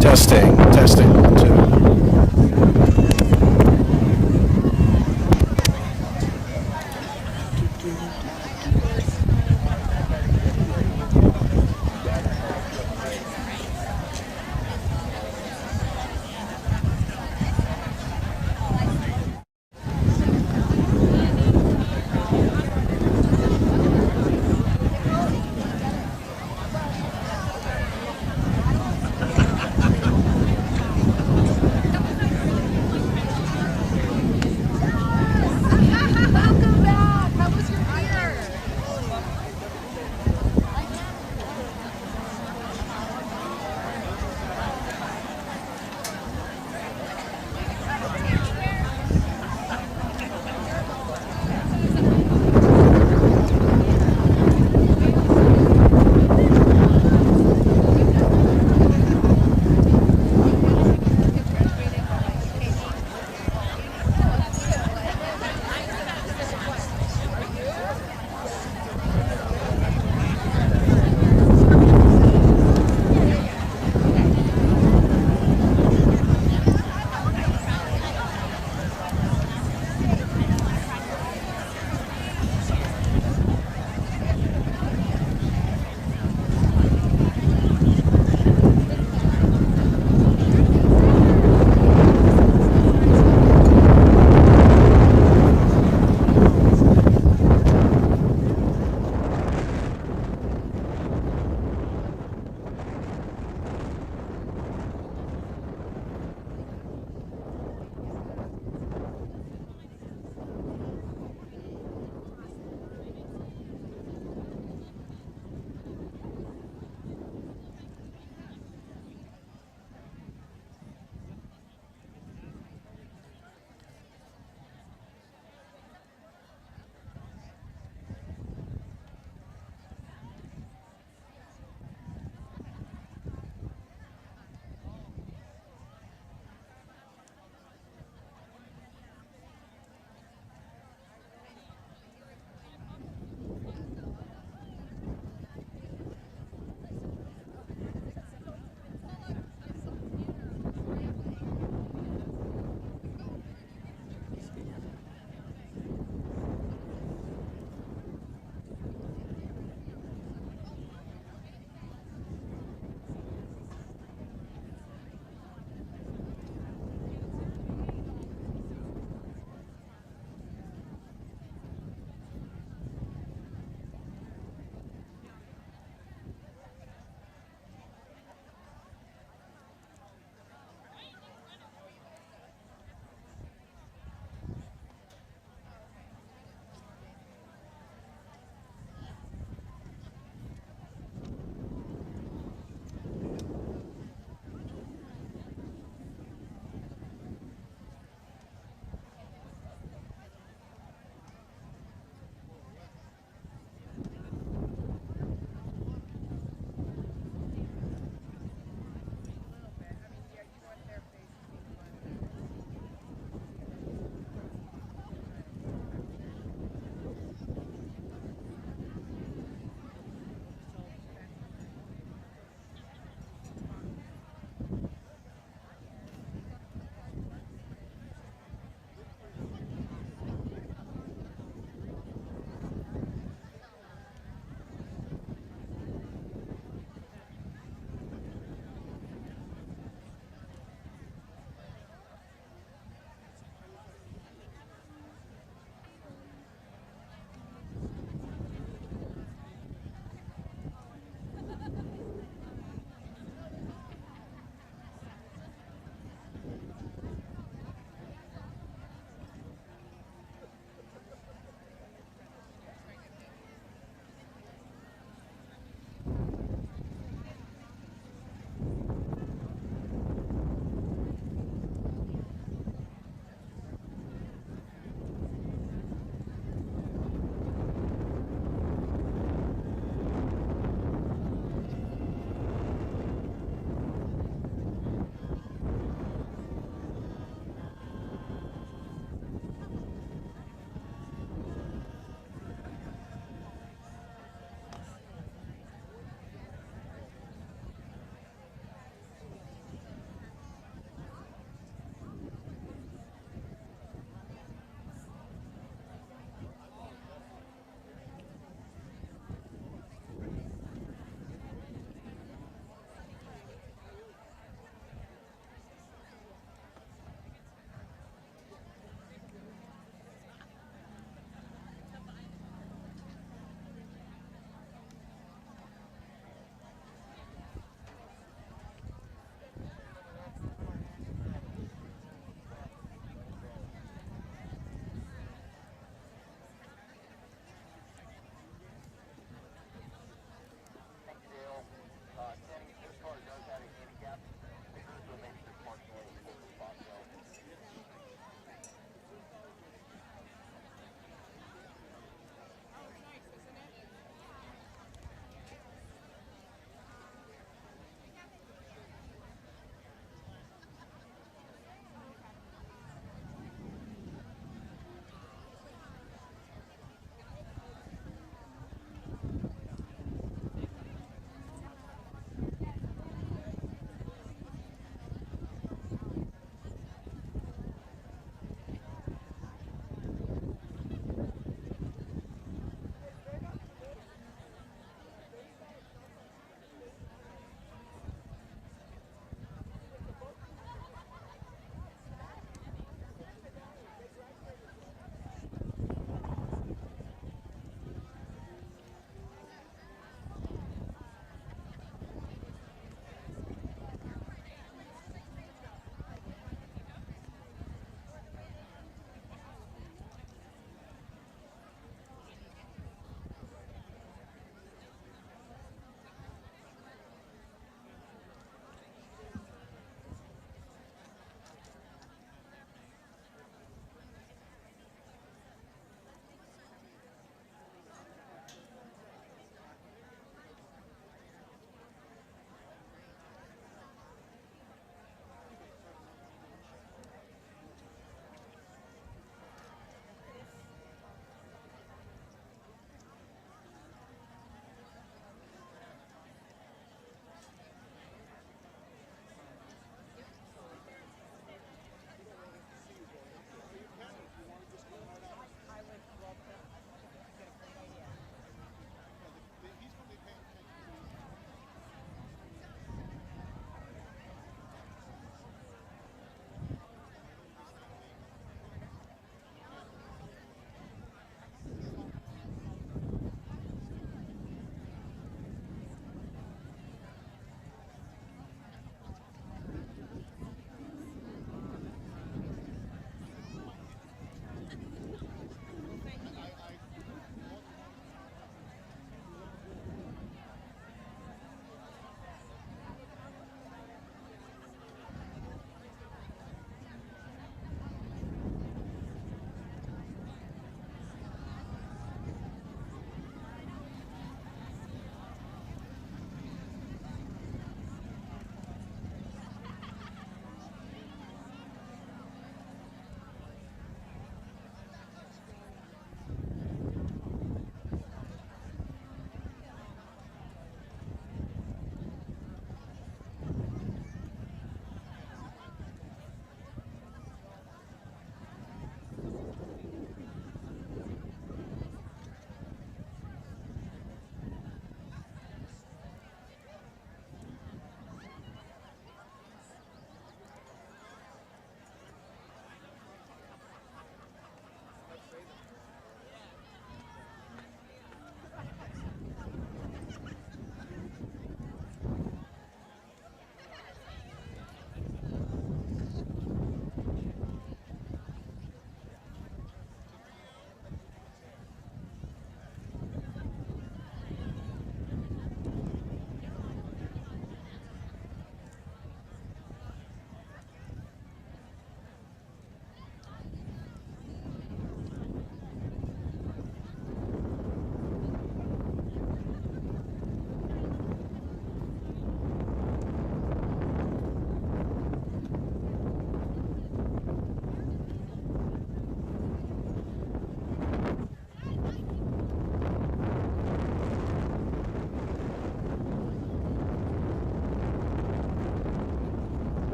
Testing, testing, 1, 2. Welcome back. How was your beer?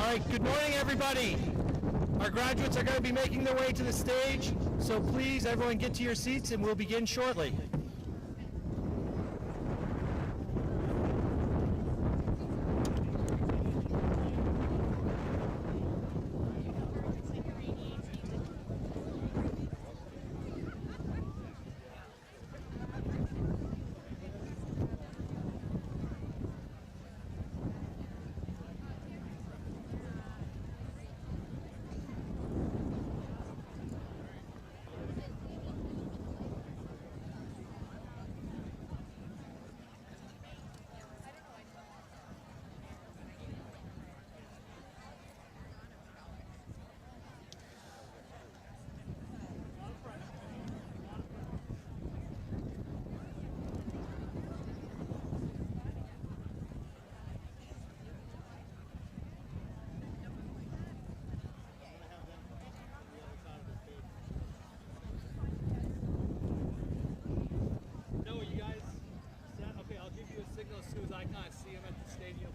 right, good morning, everybody. Our graduates are going to be making their way to the stage, so please, everyone get to your seats and we'll begin shortly. Signal as soon as I kind of see him at the stadium.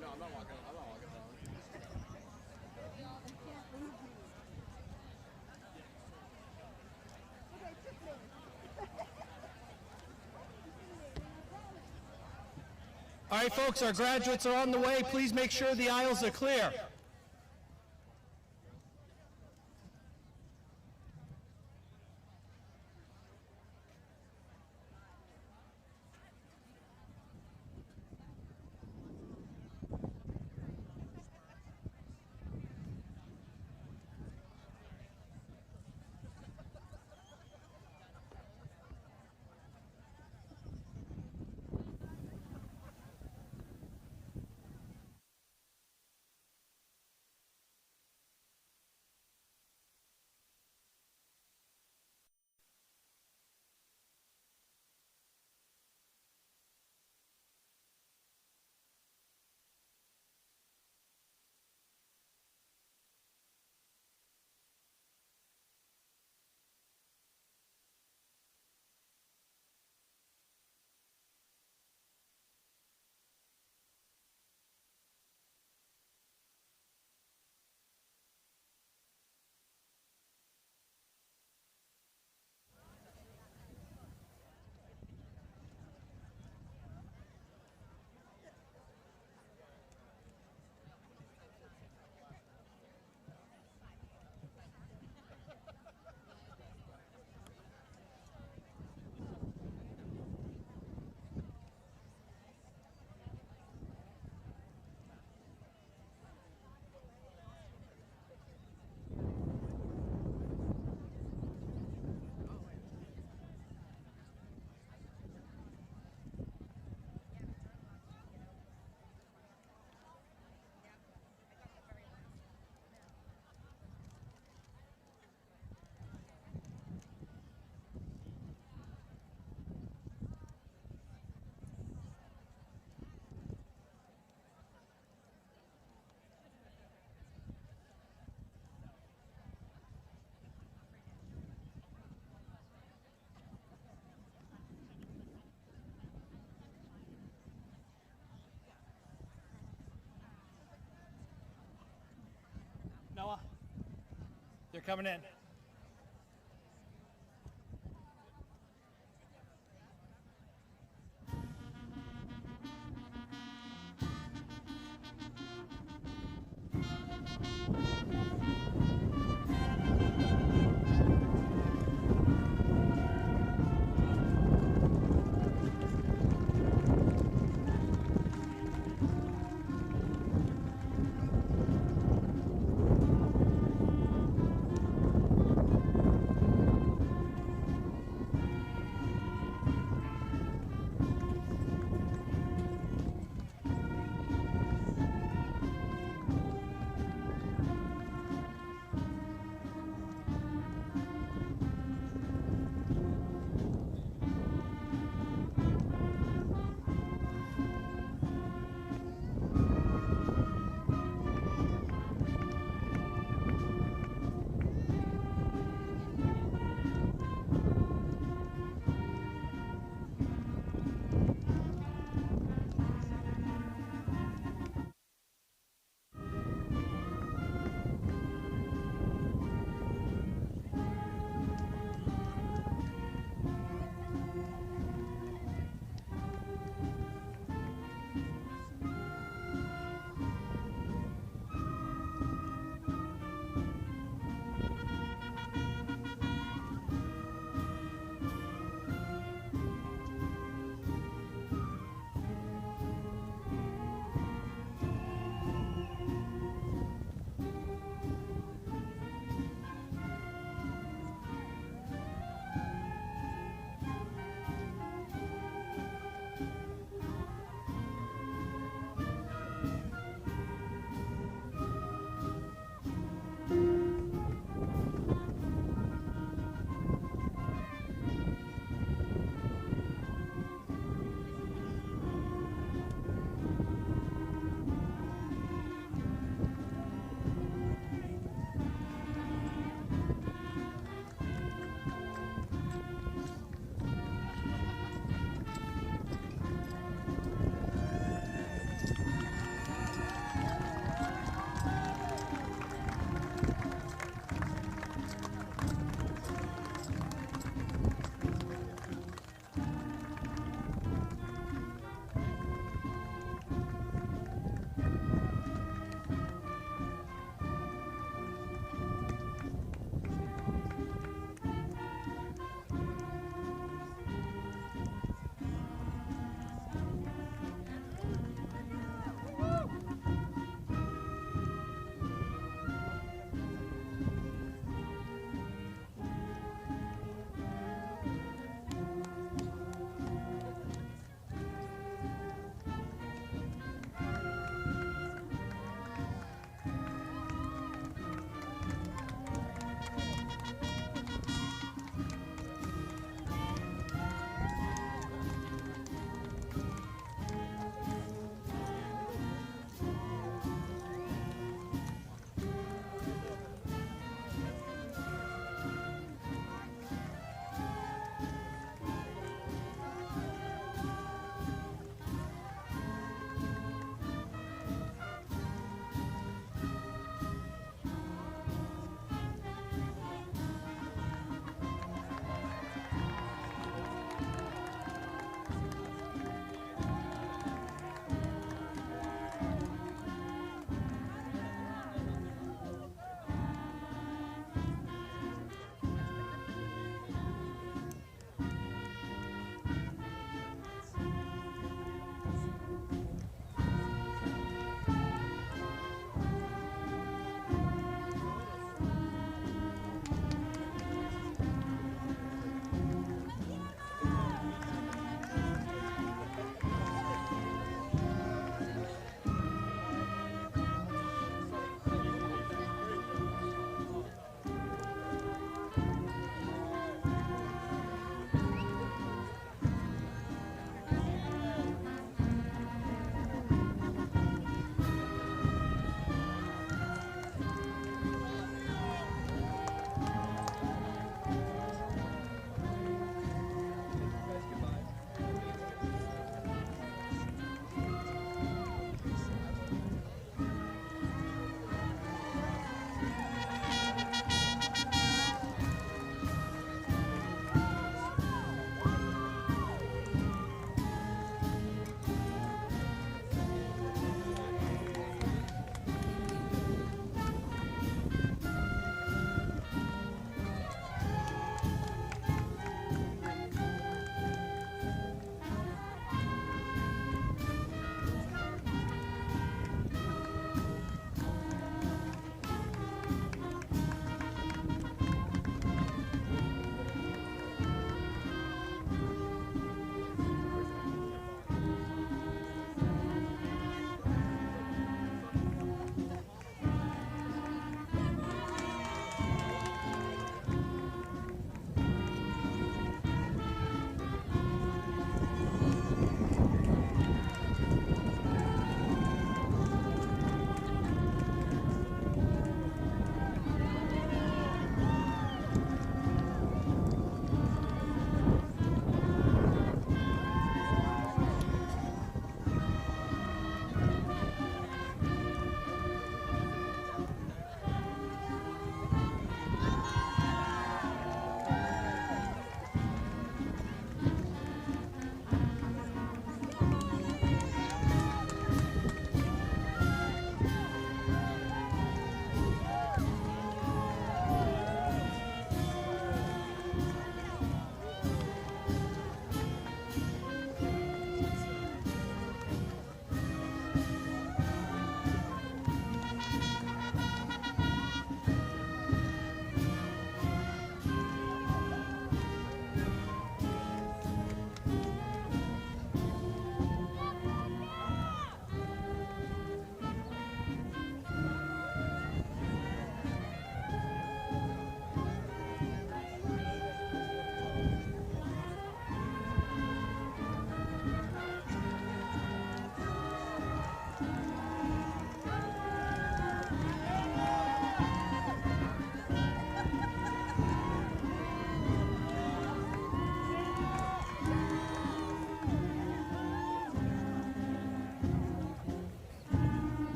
No, I'm not walking. I'm not walking down. All right, folks, our graduates are on the way. Please make sure the aisles are clear. Noah, they're coming in.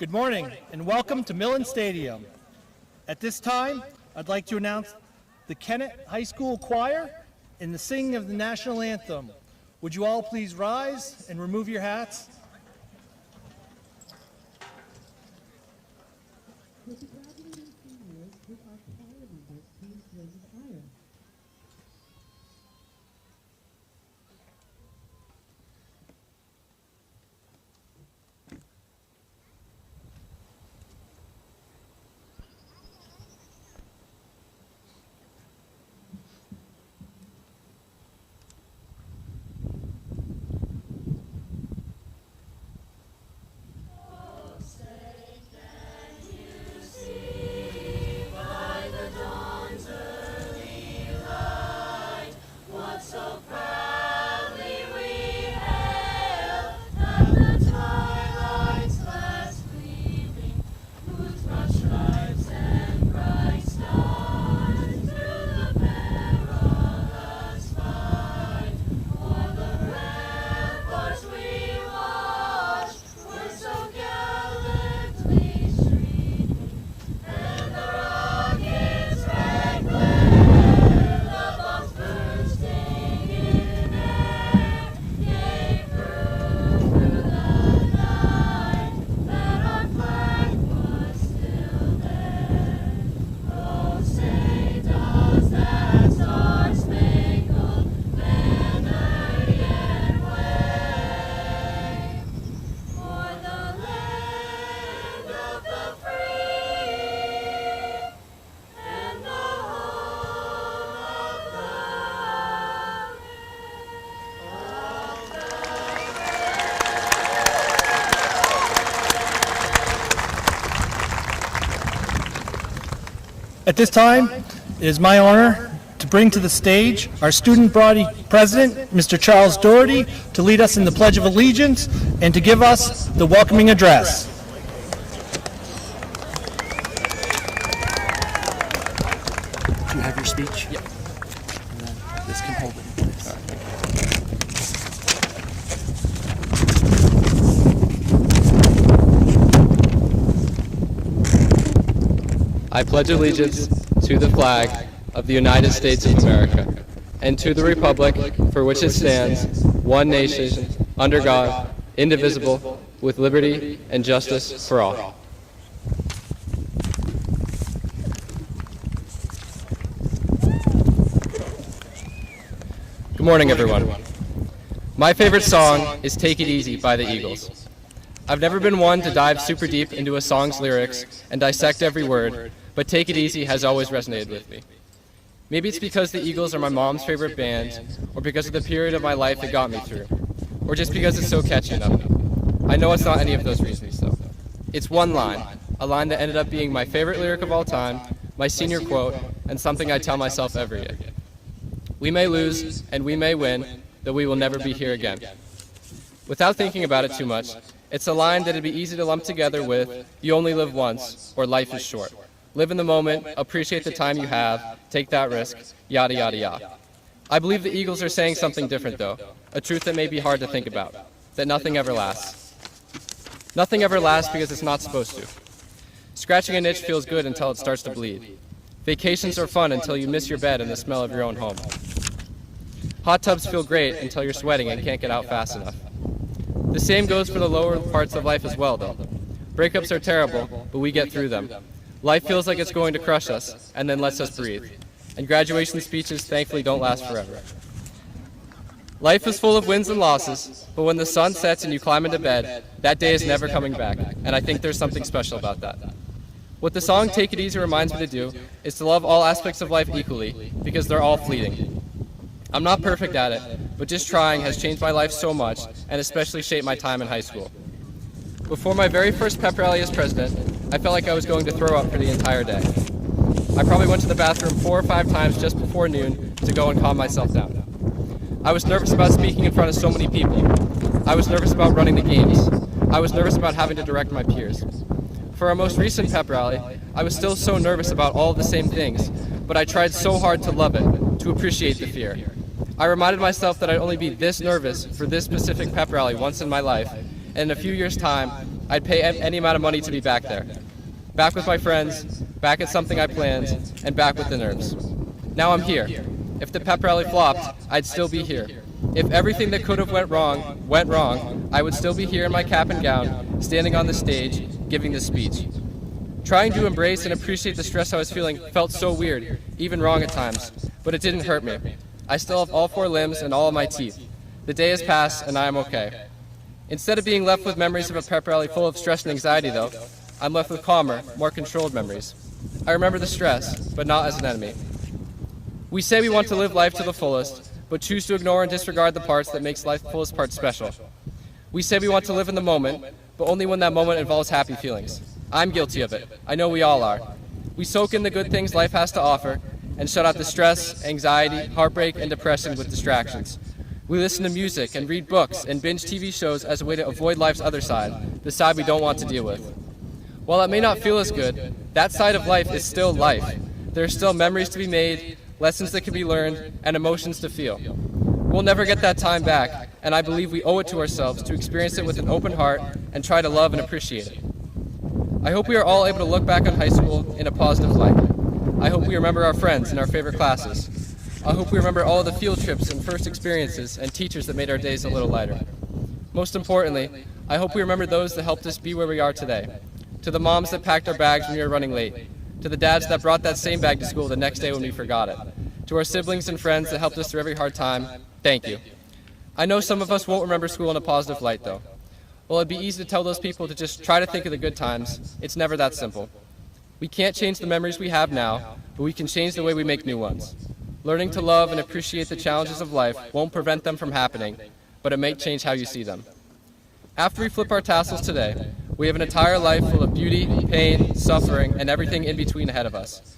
Good morning and welcome to Millen Stadium. At this time, I'd like to announce the Kennett High School Choir in the singing of the national anthem. Would you all please rise and remove your hats? At this time, it is my honor to bring to the stage our student body president, Mr. Charles Doherty, to lead us in the Pledge of Allegiance and to give us the welcoming address. Do you have your speech? Yeah. This can hold it in place. I pledge allegiance to the flag of the United States of America and to the republic for which it stands, one nation, under God, indivisible, with liberty and justice for all. Good morning, everyone. My favorite song is Take It Easy by the Eagles. I've never been one to dive super deep into a song's lyrics and dissect every word, but Take It Easy has always resonated with me. Maybe it's because the Eagles are my mom's favorite band, or because of the period of my life it got me through, or just because it's so catchy enough. I know it's not any of those reasons, though. It's one line, a line that ended up being my favorite lyric of all time, my senior quote, and something I tell myself every day. We may lose, and we may win, though we will never be here again. Without thinking about it too much, it's a line that it'd be easy to lump together with, you only live once, or life is short. Live in the moment, appreciate the time you have, take that risk, yada yada yada. I believe the Eagles are saying something different though, a truth that may be hard to think about, that nothing ever lasts. Nothing ever lasts because it's not supposed to. Scratching an itch feels good until it starts to bleed. Vacations are fun until you miss your bed and the smell of your own home. Hot tubs feel great until you're sweating and can't get out fast enough. The same goes for the lower parts of life as well though. Breakups are terrible, but we get through them. Life feels like it's going to crush us, and then lets us breathe. And graduation speeches thankfully don't last forever. Life is full of wins and losses, but when the sun sets and you climb into bed, that day is never coming back, and I think there's something special about that. What the song Take It Easy reminds me to do is to love all aspects of life equally, because they're all fleeting. I'm not perfect at it, but just trying has changed my life so much, and especially shaped my time in high school. Before my very first pep rally as president, I felt like I was going to throw up for the entire day. I probably went to the bathroom 4 or 5 times just before noon to go and calm myself down. I was nervous about speaking in front of so many people. I was nervous about running the games. I was nervous about having to direct my peers. For our most recent pep rally, I was still so nervous about all of the same things, but I tried so hard to love it, to appreciate the fear. I reminded myself that I'd only be this nervous for this specific pep rally once in my life, and in a few years' time, I'd pay any amount of money to be back there. Back with my friends, back at something I planned, and back with the nerves. Now I'm here. If the pep rally flopped, I'd still be here. If everything that could have went wrong, I would still be here in my cap and gown, standing on the stage, giving this speech. Trying to embrace and appreciate the stress I was feeling felt so weird, even wrong at times, but it didn't hurt me. I still have all 4 limbs and all of my teeth. The day has passed, and I am okay. Instead of being left with memories of a pep rally full of stress and anxiety, though, I'm left with calmer, more controlled memories. I remember the stress, but not as an enemy. We say we want to live life to the fullest, but choose to ignore and disregard the parts that makes life's fullest part special. We say we want to live in the moment, but only when that moment involves happy feelings. I'm guilty of it. I know we all are. We soak in the good things life has to offer and shut out the stress, anxiety, heartbreak, and depression with distractions. We listen to music and read books and binge TV shows as a way to avoid life's other side, the side we don't want to deal with. While it may not feel as good, that side of life is still life. There are still memories to be made, lessons that can be learned, and emotions to feel. We'll never get that time back, and I believe we owe it to ourselves to experience it with an open heart and try to love and appreciate it. I hope we are all able to look back on high school in a positive light. I hope we remember our friends and our favorite classes. I hope we remember all of the field trips and first experiences and teachers that made our days a little lighter. Most importantly, I hope we remember those that helped us be where we are today. To the moms that packed our bags when we were running late. To the dads that brought that same bag to school the next day when we forgot it. To our siblings and friends that helped us through every hard time, thank you. I know some of us won't remember school in a positive light, though. While it'd be easy to tell those people to just try to think of the good times, it's never that simple. We can't change the memories we have now, but we can change the way we make new ones. Learning to love and appreciate the challenges of life won't prevent them from happening, but it may change how you see them. After we flip our tassels today, we have an entire life full of beauty, pain, suffering, and everything in between ahead of us.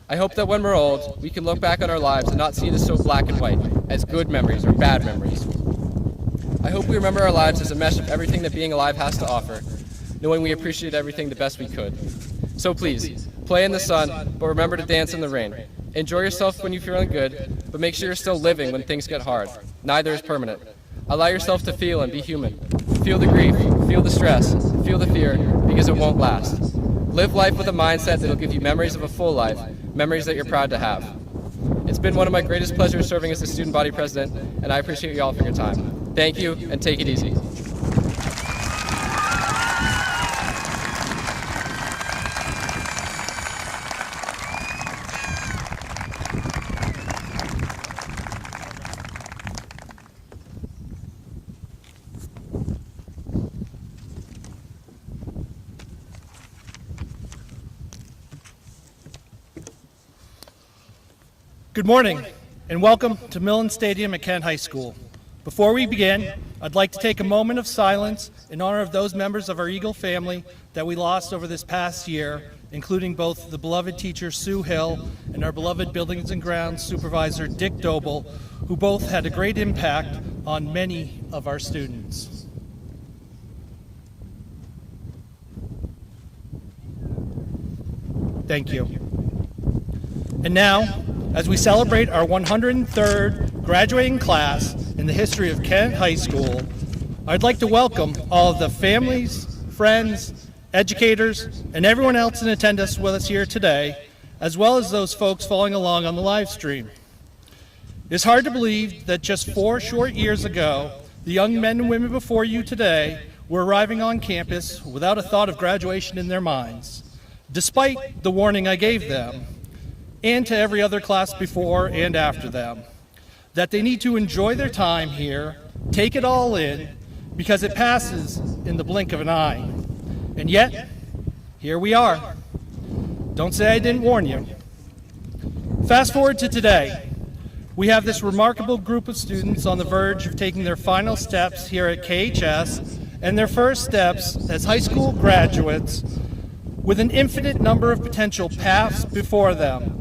I hope that when we're old, we can look back on our lives and not see it as so black and white, as good memories or bad memories. I hope we remember our lives as a mesh of everything that being alive has to offer, knowing we appreciate everything the best we could. So please, play in the sun, but remember to dance in the rain. Enjoy yourself when you're feeling good, but make sure you're still living when things get hard. Neither is permanent. Allow yourself to feel and be human. Feel the grief, feel the stress, feel the fear, because it won't last. Live life with a mindset that will give you memories of a full life, memories that you're proud to have. It's been one of my greatest pleasures serving as the student body president, and I appreciate you all for your time. Thank you, and take it easy. Good morning, and welcome to Millen Stadium at Kennett High School. Before we begin, I'd like to take a moment of silence in honor of those members of our Eagle family that we lost over this past year, including both the beloved teacher Sue Hill and our beloved Buildings and Grounds Supervisor Dick Doble, who both had a great impact on many of our students. Thank you. And now, as we celebrate our 103rd graduating class in the history of Kennett High School, I'd like to welcome all of the families, friends, educators, and everyone else in attendance with us here today, as well as those folks following along on the live stream. It's hard to believe that just 4 short years ago, the young men and women before you today were arriving on campus without a thought of graduation in their minds, despite the warning I gave them, and to every other class before and after them, that they need to enjoy their time here, take it all in, because it passes in the blink of an eye. And yet, here we are. Don't say I didn't warn you. Fast forward to today. We have this remarkable group of students on the verge of taking their final steps here at KHS and their first steps as high school graduates with an infinite number of potential paths before them.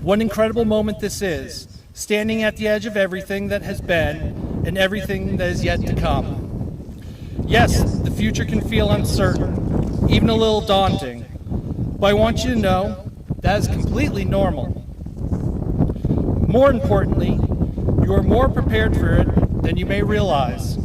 What an incredible moment this is, standing at the edge of everything that has been and everything that is yet to come. Yes, the future can feel uncertain, even a little daunting, but I want you to know that is completely normal. More importantly, you are more prepared for it than you may realize.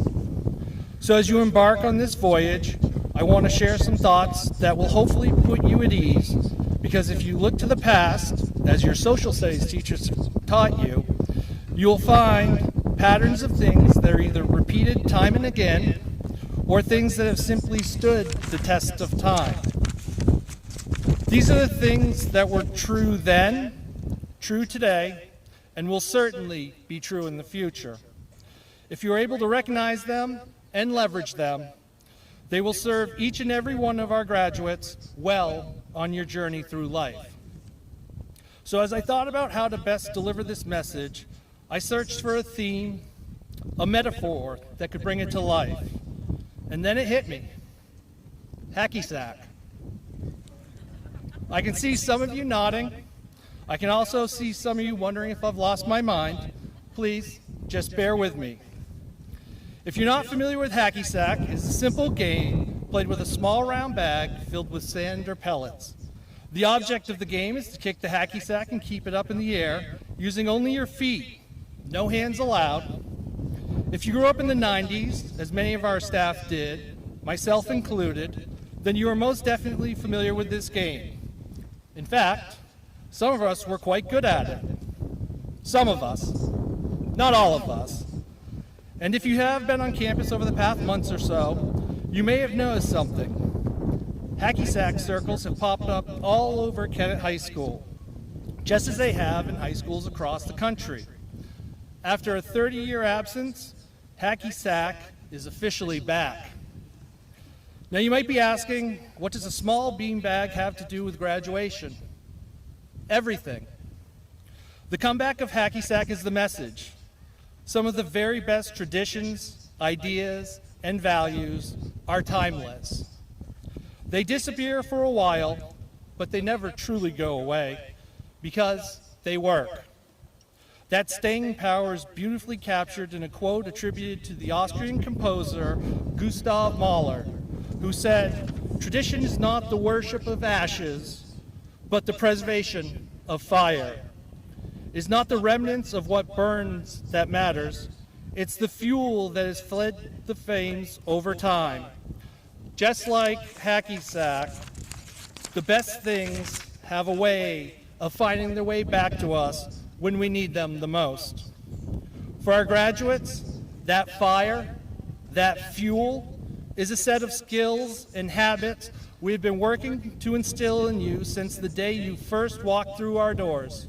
So as you embark on this voyage, I I want to share some thoughts that will hopefully put you at ease, because if you look to the past, as your social studies teachers taught you, you'll find patterns of things that are either repeated time and again, or things that have simply stood the test of time. These are the things that were true then, true today, and will certainly be true in the future. If you're able to recognize them and leverage them, they will serve each and every one of our graduates well on your journey through life. So as I thought about how to best deliver this message, I searched for a theme, a metaphor that could bring it to life. And then it hit me. Hacky sack. I can see some of you nodding. I can also see some of you wondering if I've lost my mind. Please, just bear with me. If you're not familiar with hacky sack, it's a simple game played with a small round bag filled with sand or pellets. The object of the game is to kick the hacky sack and keep it up in the air using only your feet. No hands allowed. If you grew up in the 90s, as many of our staff did, myself included, then you are most definitely familiar with this game. In fact, some of us were quite good at it. Some of us, not all of us. And if you have been on campus over the past months or so, you may have noticed something. Hacky sack circles have popped up all over Kennett High School, just as they have in high schools across the country. After a 30-year absence, hacky sack is officially back. Now you might be asking, what does a small beanbag have to do with graduation? Everything. The comeback of hacky sack is the message. Some of the very best traditions, ideas, and values are timeless. They disappear for a while, but they never truly go away because they work. That staying power is beautifully captured in a quote attributed to the Austrian composer Gustav Mahler, who said, "Tradition is not the worship of ashes, but the preservation of fire. It is not the remnants of what burns that matters, it's the fuel that has fled the flames over time." Just like hacky sack, the best things have a way of finding their way back to us when we need them the most. For our graduates, that fire, that fuel, is a set of skills and habits we've been working to instill in you since the day you first walked through our doors.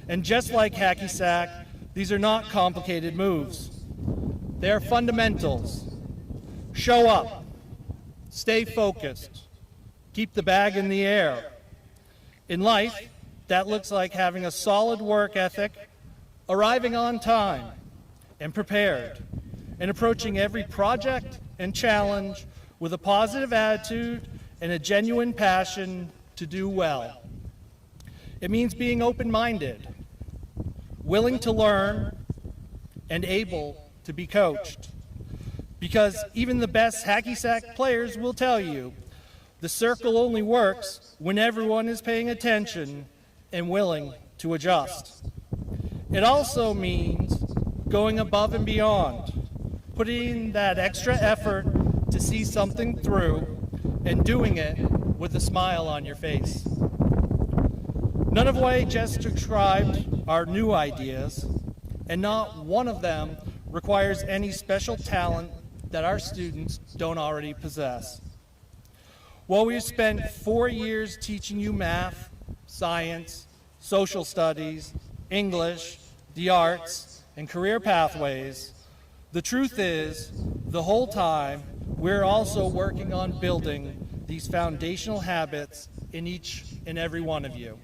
And just like hacky sack, these are not complicated moves. They are fundamentals. Show up. Stay focused. Keep the bag in the air. In life, that looks like having a solid work ethic, arriving on time and prepared, and approaching every project and challenge with a positive attitude and a genuine passion to do well. It means being open-minded, willing to learn, and able to be coached. Because even the best hacky sack players will tell you, the circle only works when everyone is paying attention and willing to adjust. It also means going above and beyond, putting in that extra effort to see something through, and doing it with a smile on your face. None of what I just described are new ideas, and not one of them requires any special talent that our students don't already possess. While we've spent 4 years teaching you math, science, social studies, English, the arts, and career pathways, the truth is, the whole time, we're also working on building these foundational habits in each and every one of you.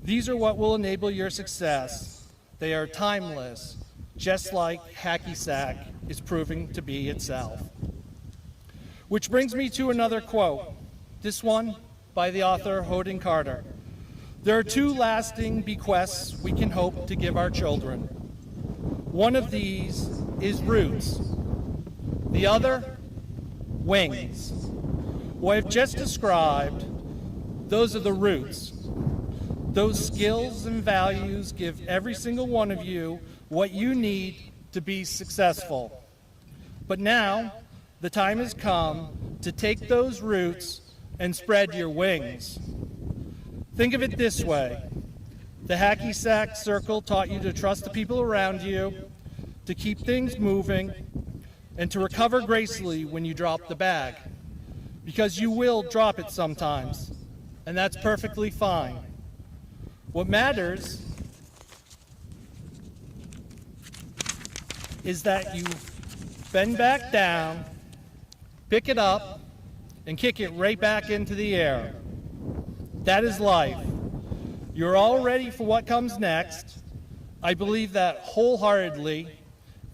These are what will enable your success. They are timeless, just like hacky sack is proving to be itself. Which brings me to another quote, this one by the author Hoden Carter. There are 2 lasting bequests we can hope to give our children. One of these is roots. The other, wings. What I've just described, those are the roots. Those skills and values give every single one of you what you need to be successful. But now, the time has come to take those roots and spread your wings. Think of it this way. The hacky sack circle taught you to trust the people around you, to keep things moving, and to recover gracefully when you drop the bag. Because you will drop it sometimes, and that's perfectly fine. What matters is that you bend back down, pick it up, and kick it right back into the air. That is life. You're all ready for what comes next. I believe that wholeheartedly,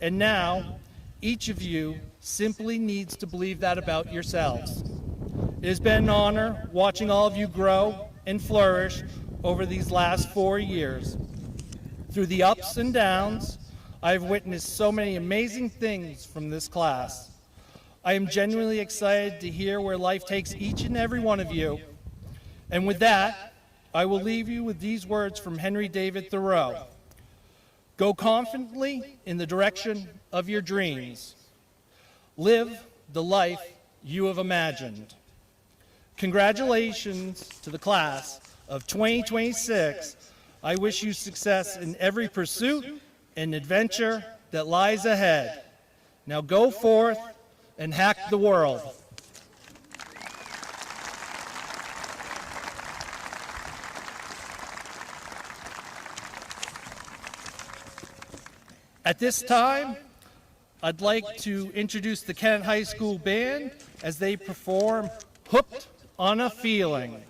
and now each of you simply needs to believe that about yourselves. It has been an honor watching all of you grow and flourish over these last 4 years. Through the ups and downs, I have witnessed so many amazing things from this class. I am genuinely excited to hear where life takes each and every one of you. And with that, I will leave you with these words from Henry David Thoreau. Go confidently in the direction of your dreams. Live the life you have imagined. Congratulations to the class of 2026. I wish you success in every pursuit and adventure that lies ahead. Now go forth and hack the world. At this time, I'd like to introduce the Kennett High School Band as they perform Hooked on a Feeling.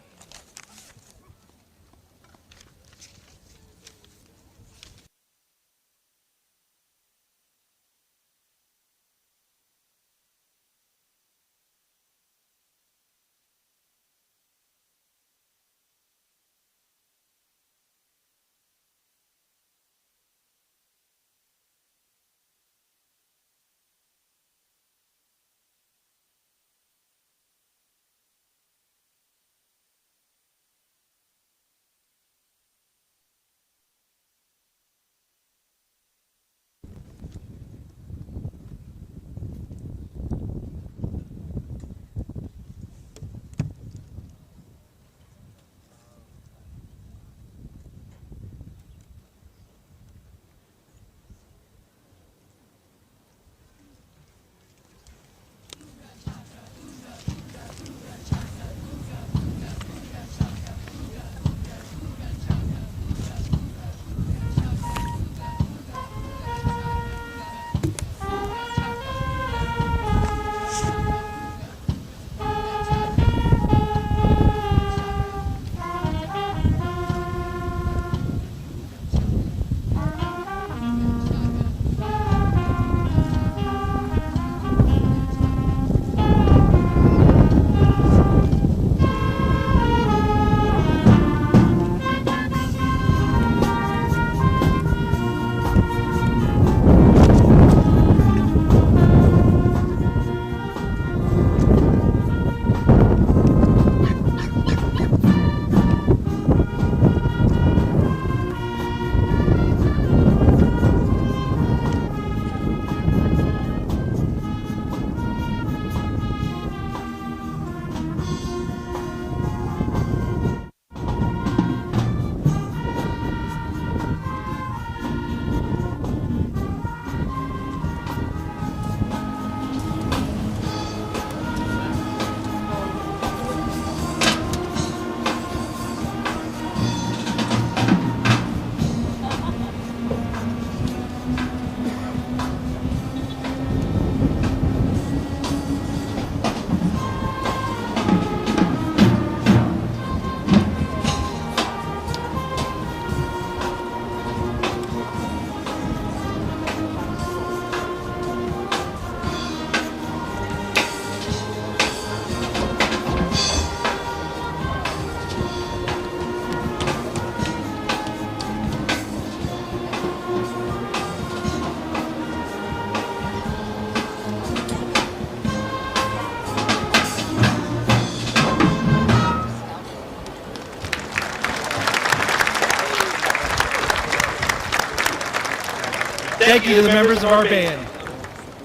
Thank you to the members of our band.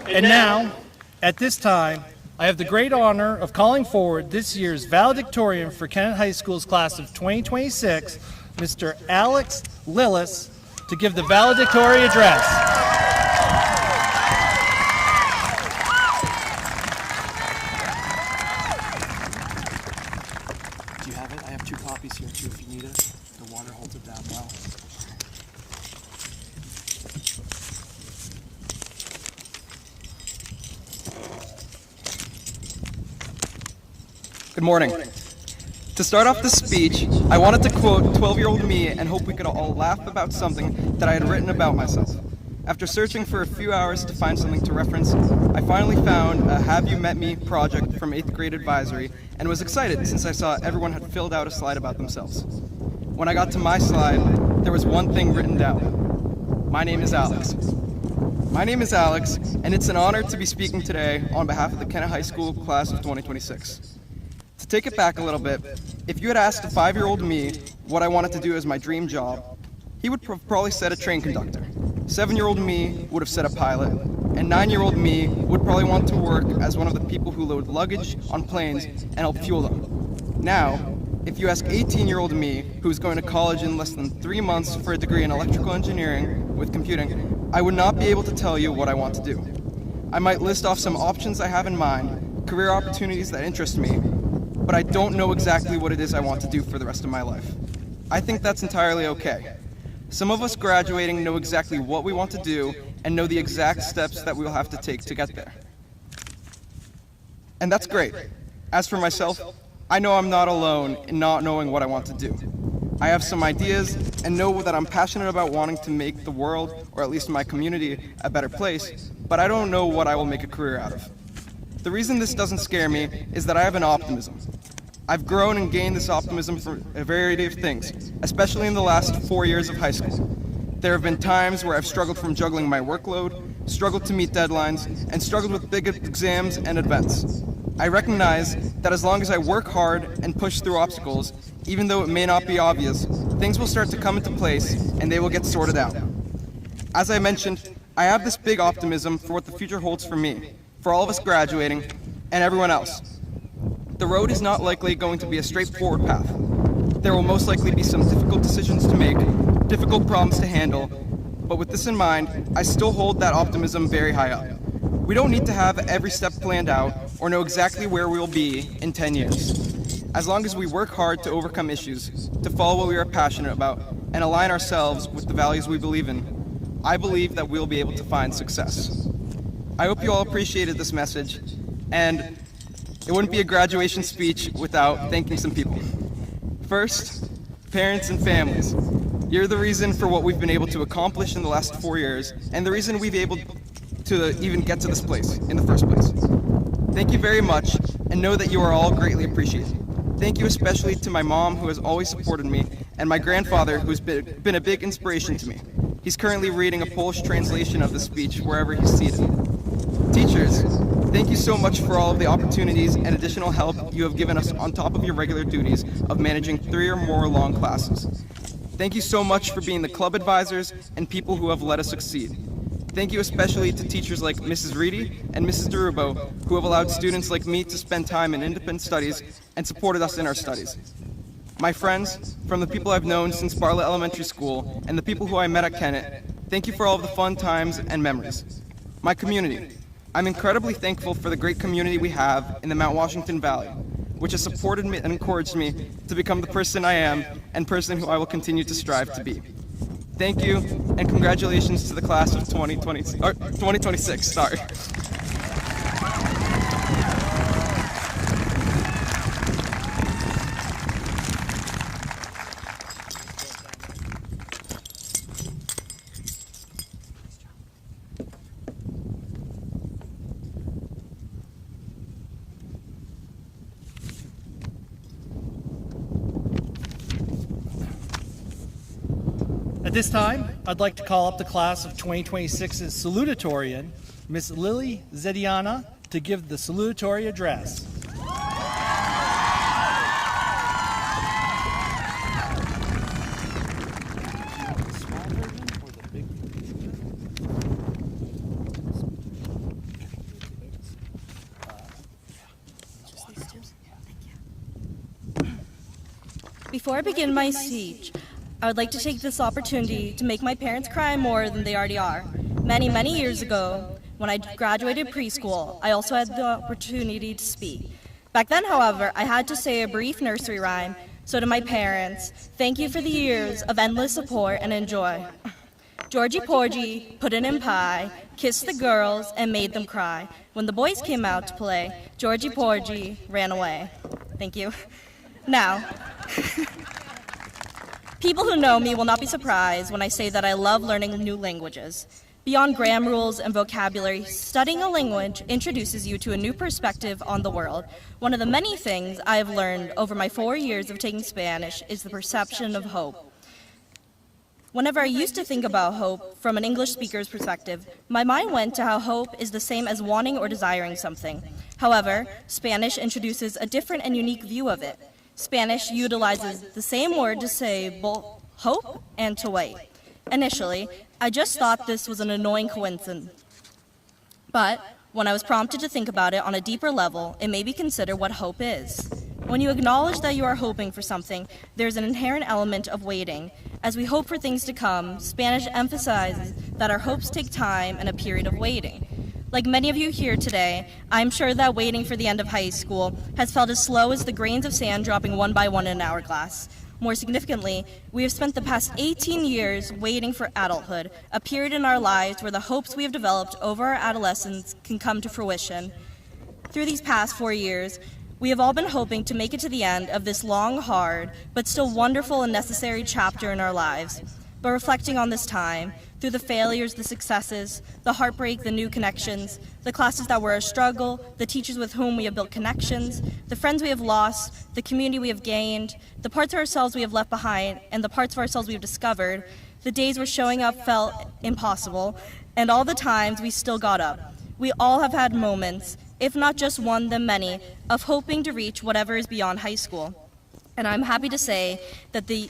And now, At this time, I have the great honor of calling forward this year's valedictorian for Kennett High School's class of 2026, Mr. Alex Lillis, to give the valedictory address. Do you have it? I have 2 copies here too if you need it. The water holds it down well. Good morning. To start off this speech, I wanted to quote 12-year-old me and hope we could all laugh about something that I had written about myself. After searching for a few hours to find something to reference, I finally found a Have You Met Me project from 8th grade advisory and was excited since I saw everyone had filled out a slide about themselves. When I got to my slide, there was one thing written down. My name is Alex. My name is Alex, and it's an honor to be speaking today on behalf of the Kennett High School class of 2026. To take it back a little bit, if you had asked a 5-year-old me what I wanted to do as my dream job, he would probably said a train conductor. 7-year-old me would have said a pilot, and 9-year-old me would probably want to work as one of the people who load luggage on planes and help fuel them. Now, if you ask 18-year-old me, who's going to college in less than 3 months for a degree in electrical engineering with computing, I would not be able to tell you what I want to do. I might list off some options I have in mind, career opportunities that interest me, but I don't know exactly what it is I want to do for the rest of my life. I think that's entirely okay. Some of us graduating know exactly what we want to do and know the exact steps that we will have to take to get there. And that's great. As for myself, I know I'm not alone in not knowing what I want to do. I have some ideas and know that I'm passionate about wanting to make the world, or at least my community, a better place, but I don't know what I will make a career out of. The reason this doesn't scare me is that I have an optimism. I've grown and gained this optimism from a variety of things, especially in the last 4 years of high school. There have been times where I've struggled from juggling my workload, struggled to meet deadlines, and struggled with big exams and events. I recognize that as long as I work hard and push through obstacles, even though it may not be obvious, things will start to come into place and they will get sorted out. As I mentioned, I have this big optimism for what the future holds for me, for all of us graduating, and everyone else. The road is not likely going to be a straightforward path. There will most likely be some difficult decisions to make, difficult problems to handle, but with this in mind, I still hold that optimism very high up. We don't need to have every step planned out or know exactly where we will be in 10 years. As long as we work hard to overcome issues, to follow what we are passionate about, and align ourselves with the values we believe in, I believe that we'll be able to find success. I hope you all appreciated this message, and it wouldn't be a graduation speech without thanking some people. First, parents and families. You're the reason for what we've been able to accomplish in the last 4 years, and the reason we've been able to even get to this place in the first place. Thank you very much, and know that you are all greatly appreciated. Thank you especially to my mom, who has always supported me, and my grandfather, who's been a big inspiration to me. He's currently reading a Polish translation of the speech wherever he's seated. Teachers, thank you so much for all of the opportunities and additional help you have given us on top of your regular duties of managing 3 or more long classes. Thank you so much for being the club advisors and people who have let us succeed. Thank you especially to teachers like Mrs. Reedy and Mrs. DeRubo, who have allowed students like me to spend time in independent studies and supported us in our studies. My friends, from the people I've known since Bartlett Elementary School and the people who I met at Kennett, thank you for all of the fun times and memories. My community. I'm incredibly thankful for the great community we have in the Mount Washington Valley, which has supported me and encouraged me to become the person I am and person who I will continue to strive to be. Thank you, and congratulations to the class of 2026. Sorry. At this time, I'd like to call up the class of 2026's salutatorian, Miss Lily Zediana, to give the salutatory address. Before I begin my speech, I would like to take this opportunity to make my parents cry more than they already are. Many, many years ago, when I graduated preschool, I also had the opportunity to speak. Back then, however, I had to say a brief nursery rhyme, so to my parents, thank you for the years of endless support and enjoy. Georgie Porgy put it in pie, kissed the girls, and made them cry. When the boys came out to play, Georgie Porgy ran away. Thank you. Now, people who know me will not be surprised when I say that I love learning new languages. Beyond grammar rules and vocabulary, studying a language introduces you to a new perspective on the world. One of the many things I have learned over my 4 years of taking Spanish is the perception of hope. Whenever I used to think about hope from an English speaker's perspective, my mind went to how hope is the same as wanting or desiring something. However, Spanish introduces a different and unique view of it. Spanish utilizes the same word to say both hope and to wait. Initially, I just thought this was an annoying coincidence. But when I was prompted to think about it on a deeper level, it made me consider what hope is. When you acknowledge that you are hoping for something, there's an inherent element of waiting. As we hope for things to come, Spanish emphasizes that our hopes take time and a period of waiting. Like many of you here today, I'm sure that waiting for the end of high school has felt as slow as the grains of sand dropping one by one in an hourglass. More significantly, we have spent the past 18 years waiting for adulthood, a period in our lives where the hopes we have developed over our adolescence can come to fruition. Through these past 4 years, we have all been hoping to make it to the end of this long, hard, but still wonderful and necessary chapter in our lives. But reflecting on this time, through the failures, the successes, the heartbreak, the new connections, the classes that were a struggle, the teachers with whom we have built connections, the friends we have lost, the community we have gained, the parts of ourselves we have left behind, and the parts of ourselves we have discovered, the days where showing up felt impossible, and all the times we still got up. We all have had moments, if not just one, then many, of hoping to reach whatever is beyond high school. And I'm happy to say that the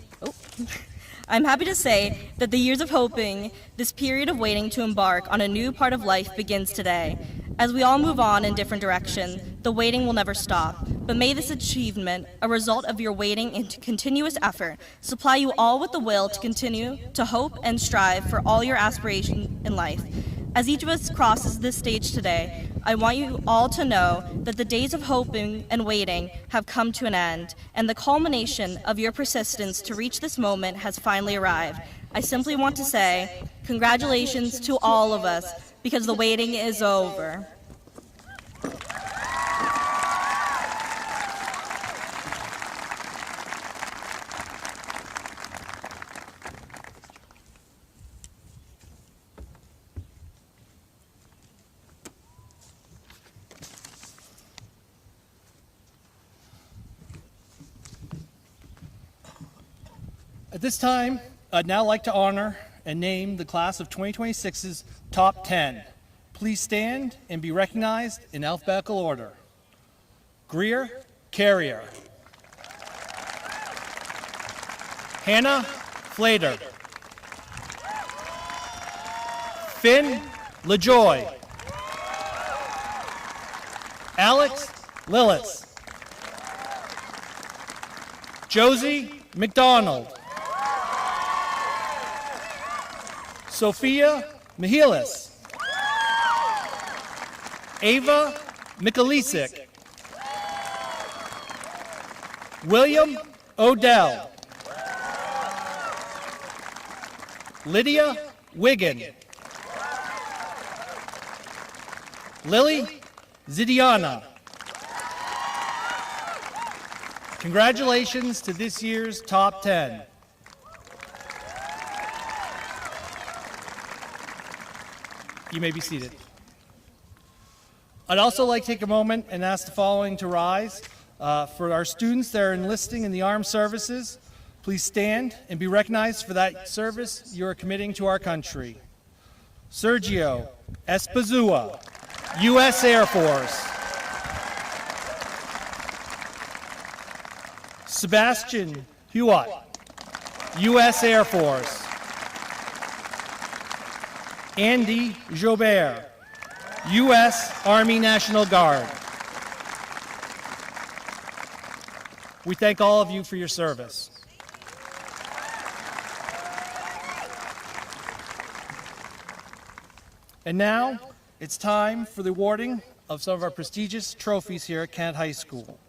years of hoping, this period of waiting to embark on a new part of life begins today. As we all move on in different directions, the waiting will never stop. But may this achievement, a result of your waiting and continuous effort, supply you all with the will to continue to hope and strive for all your aspirations in life. As each of us crosses this stage today, I want you all to know that the days of hoping and waiting have come to an end, and the culmination of your persistence to reach this moment has finally arrived. I simply want to say, congratulations to all of us, because the waiting is over. At this time, I'd now like to honor and name the class of 2026's top 10. Please stand and be recognized in alphabetical order. Greer Carrier. Hannah Flater. Finn LaJoy. Alex Lillis. Josie McDonald. Sophia Mihilis. Ava Mikulisic. William Odell. Lydia Wiggin. Lily Zidiana. Congratulations to this year's top 10. You may be seated. I'd also like to take a moment and ask the following to rise. For our students that are enlisting in the armed services, please stand and be recognized for that service you are committing to our country. Sergio Espazua, U.S. Air Force. Sebastian Hewitt, U.S. Air Force. Andy Jobert, U.S. Army National Guard. We thank all of you for your service. And now, it's time for the awarding of some of our prestigious trophies here at Kennett High School.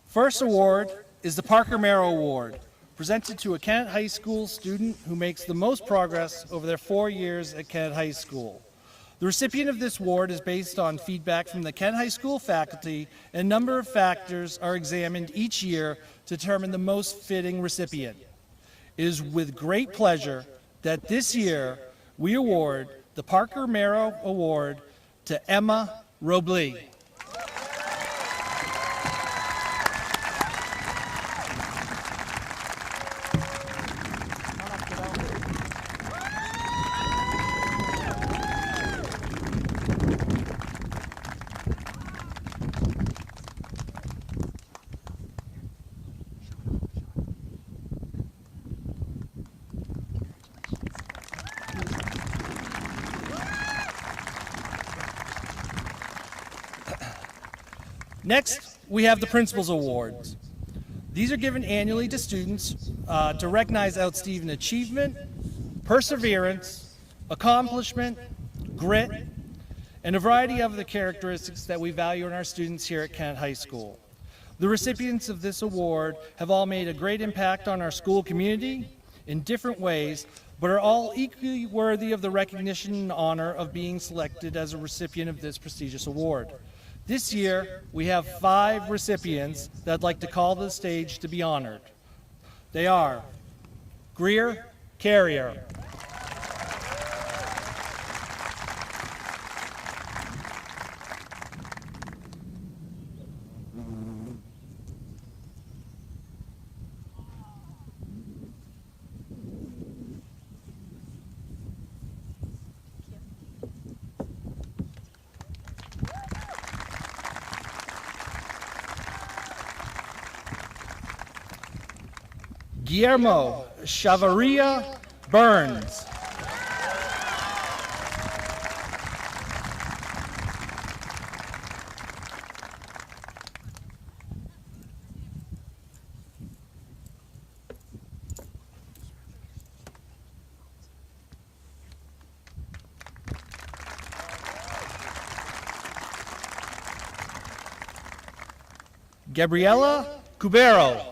First award is the Parker Merrow Award, presented to a Kennett High School student who makes the most progress over their 4 years at Kennett High School. The recipient of this award is based on feedback from the Kennett High School faculty, and a number of factors are examined each year to determine the most fitting recipient. It is with great pleasure that this year we award the Parker Merrow Award to Emma Robley. Next, we have the Principal's Awards. These are given annually to students to recognize outstanding achievement, perseverance, accomplishment, grit, and a variety of the characteristics that we value in our students here at Kennett High School. The recipients of this award have all made a great impact on our school community in different ways, but are all equally worthy of the recognition and honor of being selected as a recipient of this prestigious award. This year, we have 5 recipients that I'd like to call to the stage to be honored. They are Greer Carrier, Guillermo Chavarria Burns, Gabriela Cubero,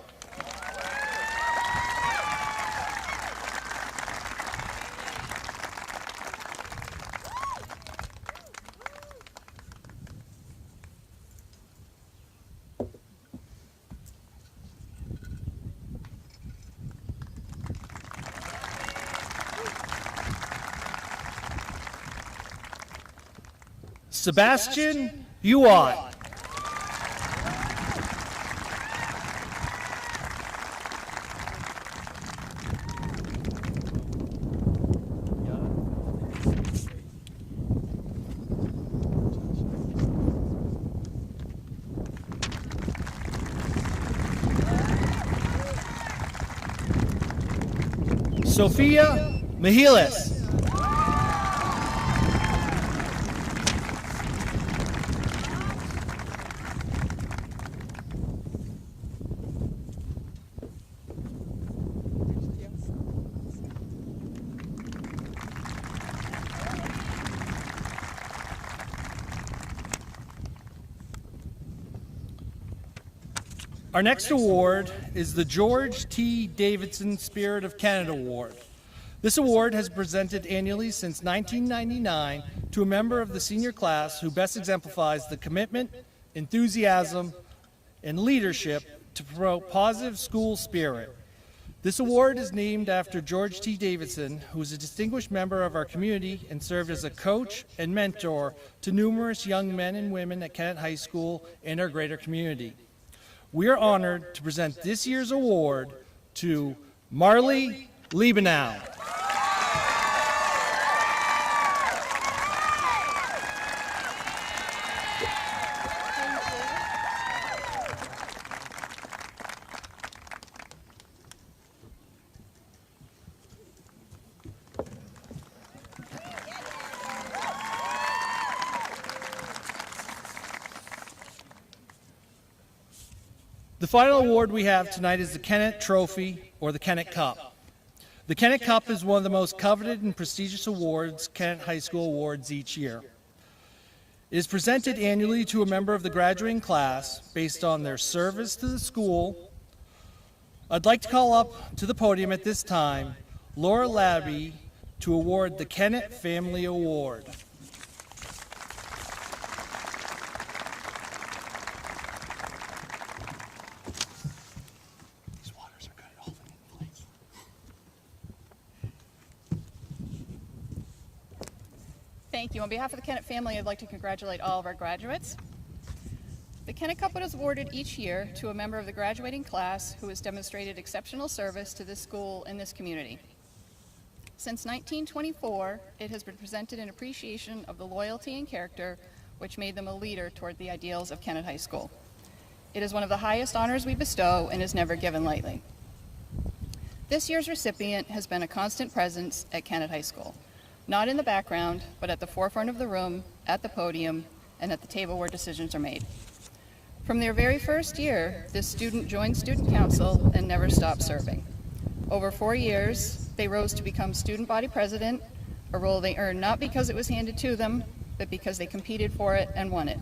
Sebastian Huot, Sofia Mihilis, Our next award is the George T. Davidson Spirit of Canada Award. This award has been presented annually since 1999 to a member of the senior class who best exemplifies the commitment, enthusiasm, and leadership to promote positive school spirit. This award is named after George T. Davidson, who is a distinguished member of our community and served as a coach and mentor to numerous young men and women at Kennett High School and our greater community. We are honored to present this year's award to Marley Liebenow. The final award we have tonight is the Kennett Trophy, or the Kennett Cup. The Kennett Cup is one of the most coveted and prestigious awards Kennett High School awards each year. It is presented annually to a member of the graduating class based on their service to the school. I'd like to call up to the podium at this time Laura Labby to award the Kennett Family Award. These waters are good at holding it in place. Thank you. On behalf of the Kennett family, I'd like to congratulate all of our graduates. The Kennett Cup is awarded each year to a member of the graduating class who has demonstrated exceptional service to this school and this community. Since 1924, it has been presented in appreciation of the loyalty and character which made them a leader toward the ideals of Kennett High School. It is one of the highest honors we bestow and is never given lightly. This year's recipient has been a constant presence at Kennett High School, not in the background, but at the forefront of the room, at the podium, and at the table where decisions are made. From their very first year, this student joined student council and never stopped serving. Over 4 years, they rose to become student body president, a role they earned not because it was handed to them, but because they competed for it and won it.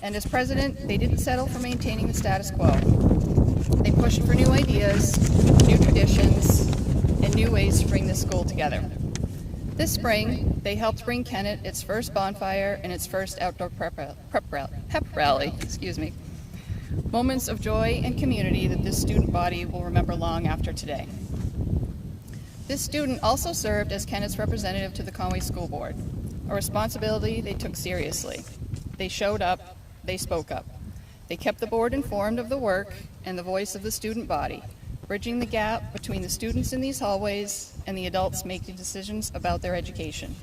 And as president, they didn't settle for maintaining the status quo. They pushed for new ideas, new traditions, and new ways to bring this school together. This spring, they helped bring Kennett its first bonfire and its first outdoor pep rally. Moments of joy and community that this student body will remember long after today. This student also served as Kennett's representative to the Conway School Board, a responsibility they took seriously. They showed up, they spoke up. They kept the board informed of the work and the voice of the student body, bridging the gap between the students in these hallways and the adults making decisions about their education.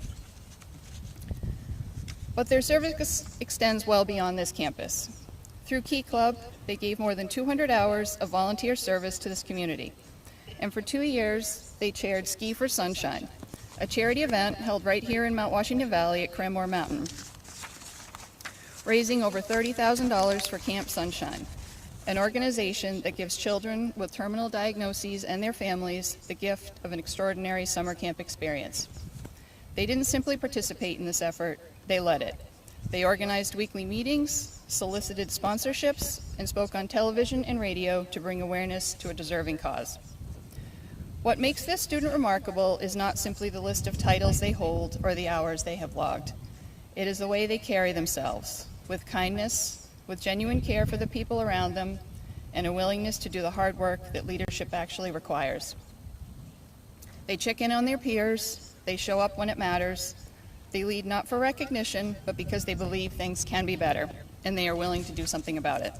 But their service extends well beyond this campus. Through Key Club, they gave more than 200 hours of volunteer service to this community. And for 2 years, they chaired Ski for Sunshine, a charity event held right here in Mount Washington Valley at Cranmore Mountain, raising over $30,000 for Camp Sunshine, an organization that gives children with terminal diagnoses and their families the gift of an extraordinary summer camp experience. They didn't simply participate in this effort, they led it. They organized weekly meetings, solicited sponsorships, and spoke on television and radio to bring awareness to a deserving cause. What makes this student remarkable is not simply the list of titles they hold or the hours they have logged. It is the way they carry themselves, with kindness, with genuine care for the people around them, and a willingness to do the hard work that leadership actually requires. They check in on their peers, they show up when it matters, they lead not for recognition, but because they believe things can be better, and they are willing to do something about it.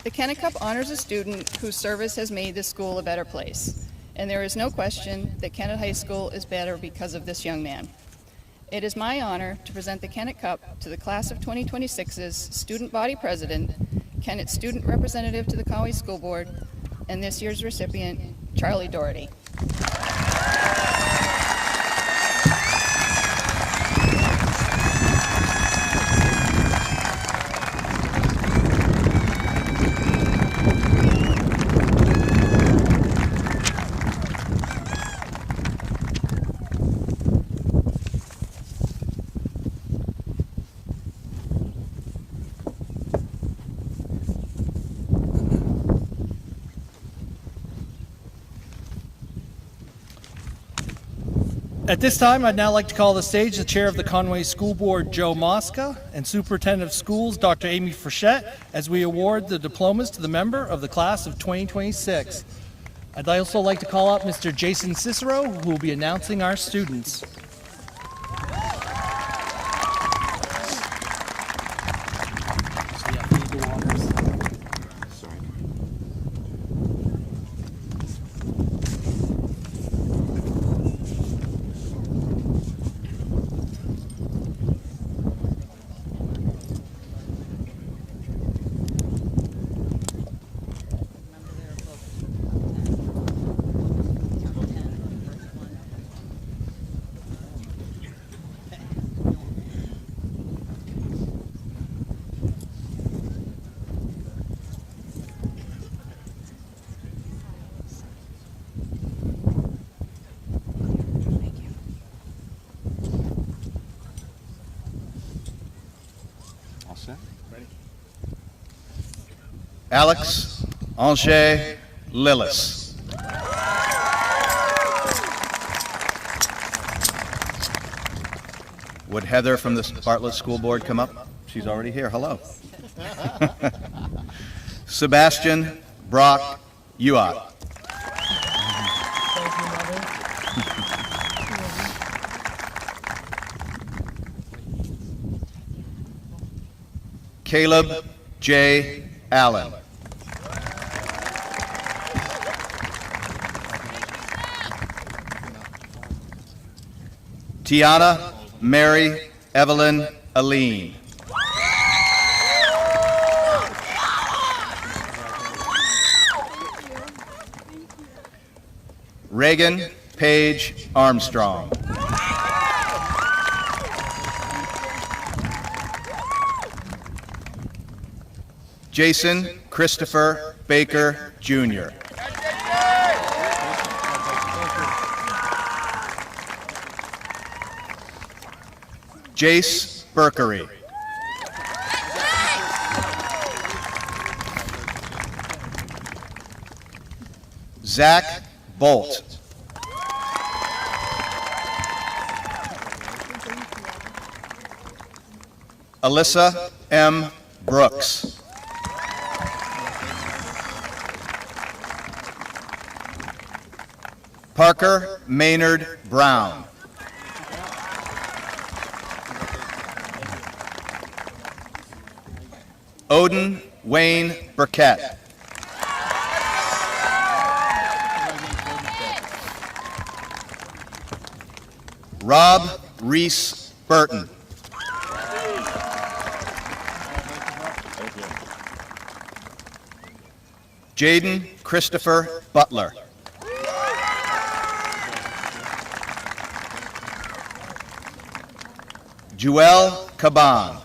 The Kennett Cup honors a student whose service has made this school a better place, and there is no question that Kennett High School is better because of this young man. It is my honor to present the Kennett Cup to the class of 2026's student body president, Kennett's student representative to the Conway School Board, and this year's recipient, Charlie Doherty. At this time, I'd now like to call to the stage the Chair of the Conway School Board, Joe Mosca, and Superintendent of Schools, Dr. Amy Frechette, as we award the diplomas to the member of the class of 2026. I'd also like to call up Mr. Jason Cicero, who will be announcing our students. Alex Ange Lillis. Would Heather from the Bartlett School Board come up? She's already here. Hello. Sebastian Brock Uot. Caleb J. Allen. Tiana Mary Evelyn Aline. Reagan Paige Armstrong. Jason Christopher Baker, Jr. Jace Berkery. Zach Bolt. Alyssa M. Brooks. Parker Maynard Brown. Odin Wayne Burkett. Rob Reese Burton. Jaden Christopher Butler. Joelle Caban.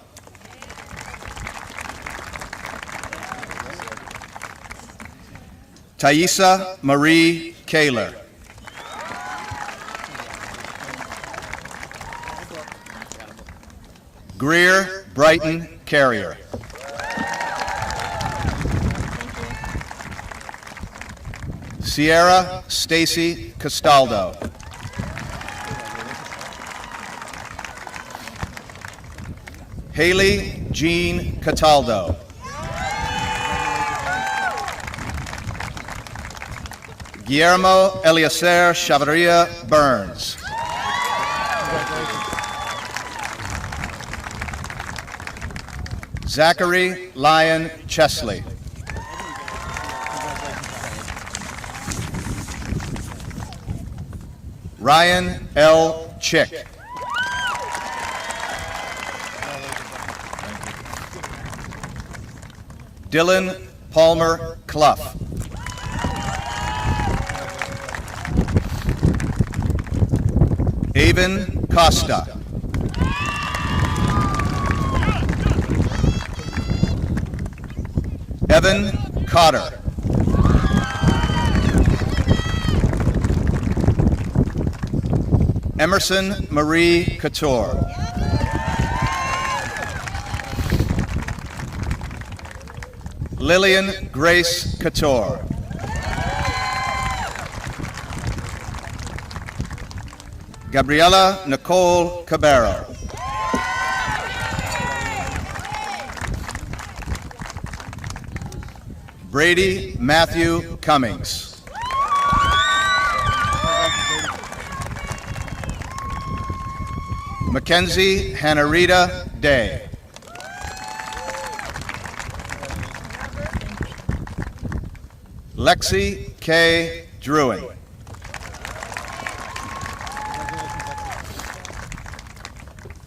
Thaisa Marie Kaler. Greer Brighton Carrier. Sierra Stacy Castaldo. Haley Jean Cataldo. Guillermo Eliezer Chavarria Burns. Zachary Lyon Chesley. Ryan L. Chick. Dylan Palmer Clough. Avon Costa. Evan Cotter. Emerson Marie Couture. Lillian Grace Couture. Gabriela Nicole Cabero. Brady Matthew Cummings. Mackenzie Hannah-Rita Day. Lexi K. Druin.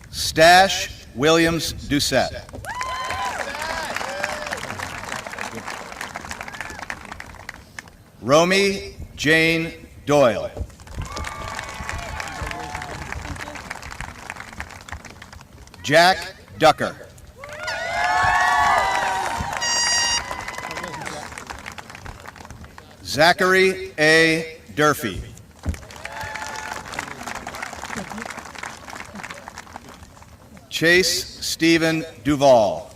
Stash Williams Doucette. Romy Jane Doyle. Jack Ducker. Zachary A. Durfee. Chase Stephen Duvall.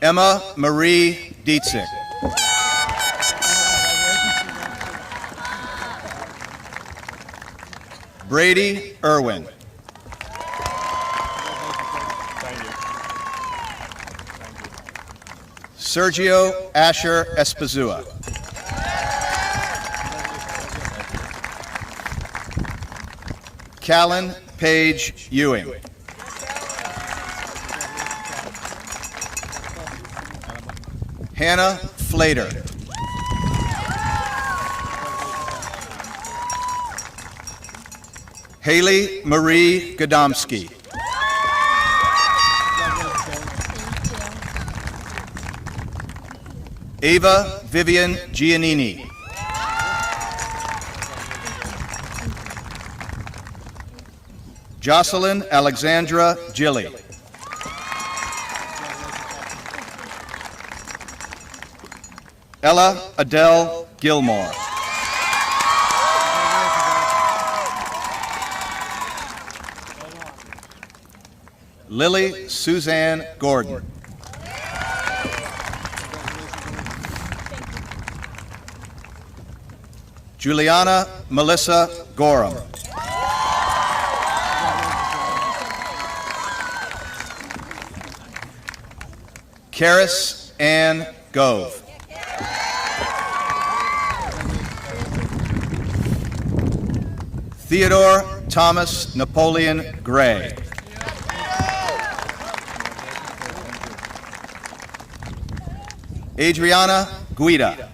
Emma Marie Dietzig. Brady Irwin. Sergio Asher Espazua. Callan Paige Ewing. Hannah Flater. Haley Marie Godomsky. Ava Vivian Giannini. Jocelyn Alexandra Gilly. Ella Adele Gilmore. Lily Suzanne Gordon. Juliana Melissa Gorham. Karis Ann Gove. Theodore Thomas Napoleon Gray. Adriana Guida.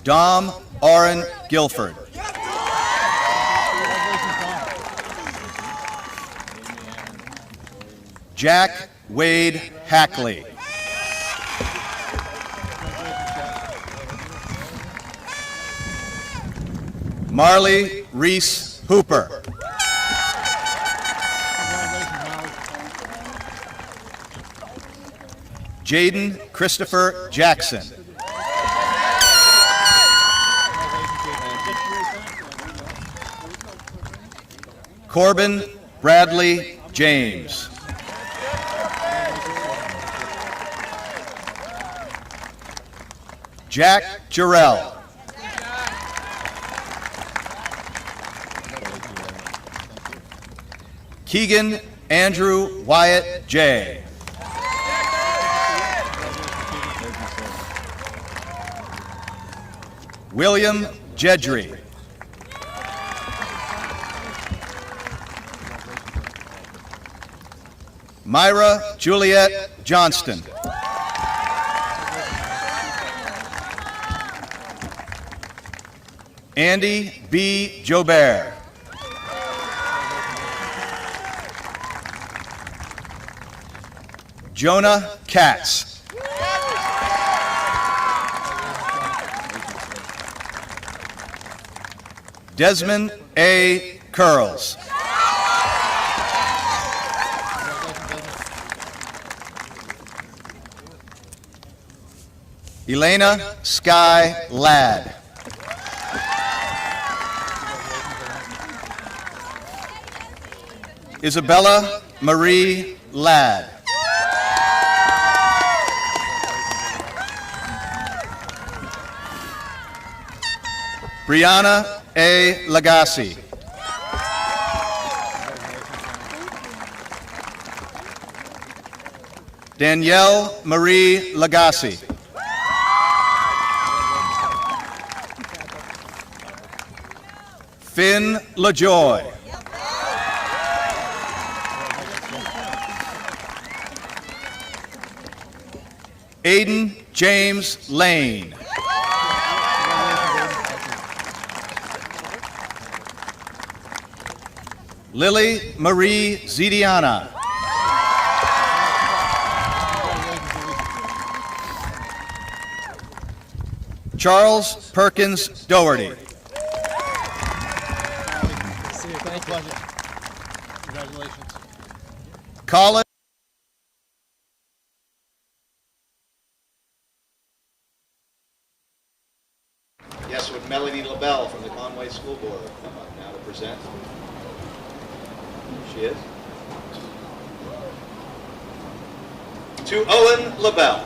Dom Oren Guilford. Jack Wade Hackley. Marley Reese Hooper. Jaden Christopher Jackson. Corbin Bradley James. Jack Jarrell. Keegan Andrew Wyatt J. William Jedry. Myra Juliet Johnston. Andy B. Jobert. Jonah Katz. Desmond A. Curls. Elena Sky Ladd. Isabella Marie Ladd. Brianna A. Lagasse. Danielle Marie Lagasse. Finn LaJoy. Aiden James Lane. Lily Marie Zidiana. Charles Perkins Doherty. Congratulations. Colin Yes, would Melody LaBelle from the Conway School Board come up now to present? She is? To Owen LaBelle.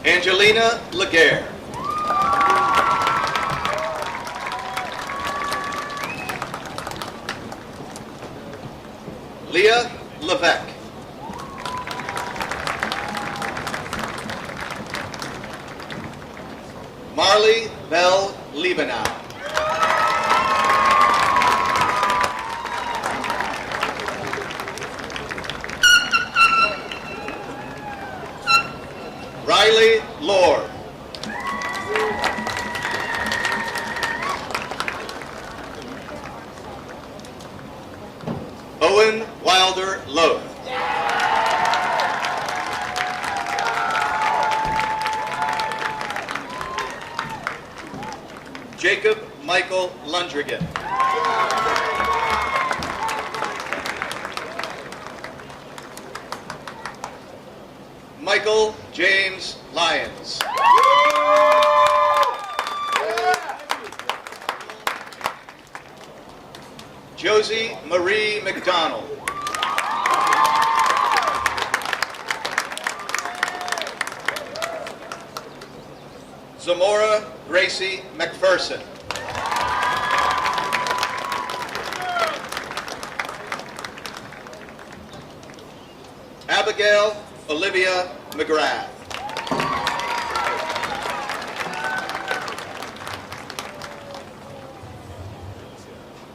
Angelina Laguerre. Leah Levesque. Marley Bell Liebenau. Riley Lord. Owen Wilder Lowe. Jacob Michael Lundrigan. Michael James Lyons. Josie Marie McDonald. Zamora Gracie McPherson. Abigail Olivia McGrath.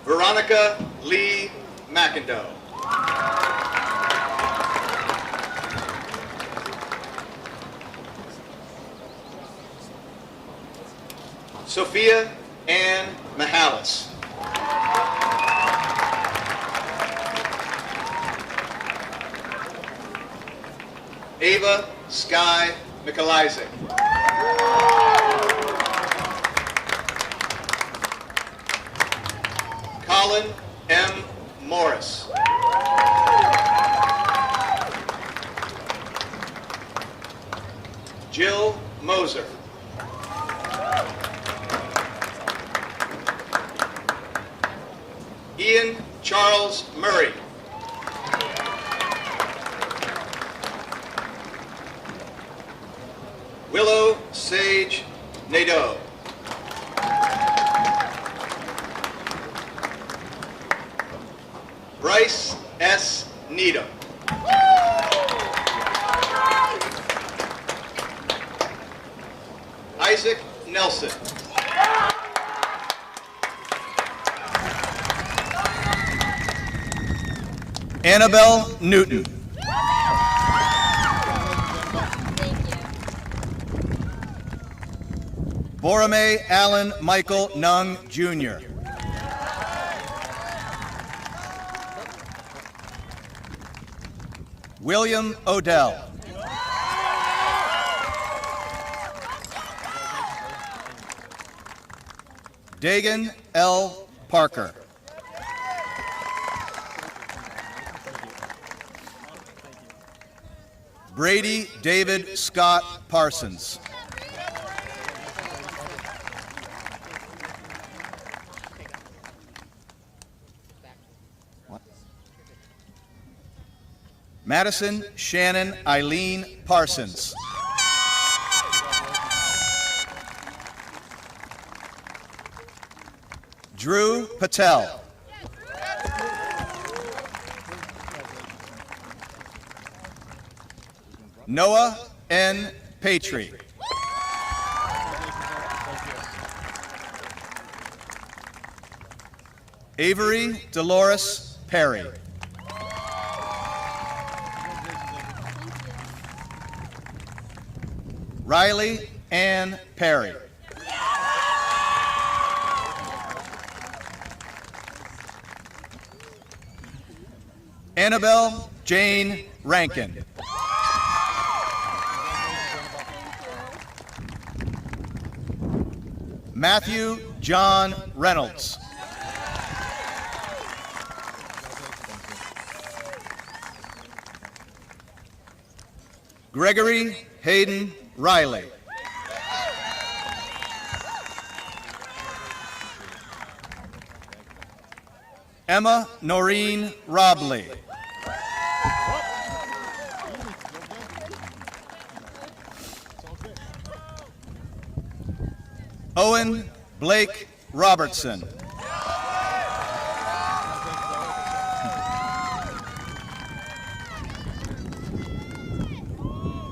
Veronica Lee McIndoe. Sophia Ann Mahalis. Ava Sky Mikolajczyk. Colin M. Morris. Jill Moser. Ian Charles Murray. Willow Sage Nadeau. Bryce S. Needham. Isaac Nelson. Annabelle Newton. Borome Allen Michael Nung, Jr. William Odell. Dagan L. Parker. Brady David Scott Parsons. Madison Shannon Eileen Parsons. Drew Patel. Noah N. Patry. Avery Dolores Perry. Riley Ann Perry. Annabelle Jane Rankin. Matthew John Reynolds. Gregory Hayden Riley. Emma Noreen Robley. Owen Blake Robertson.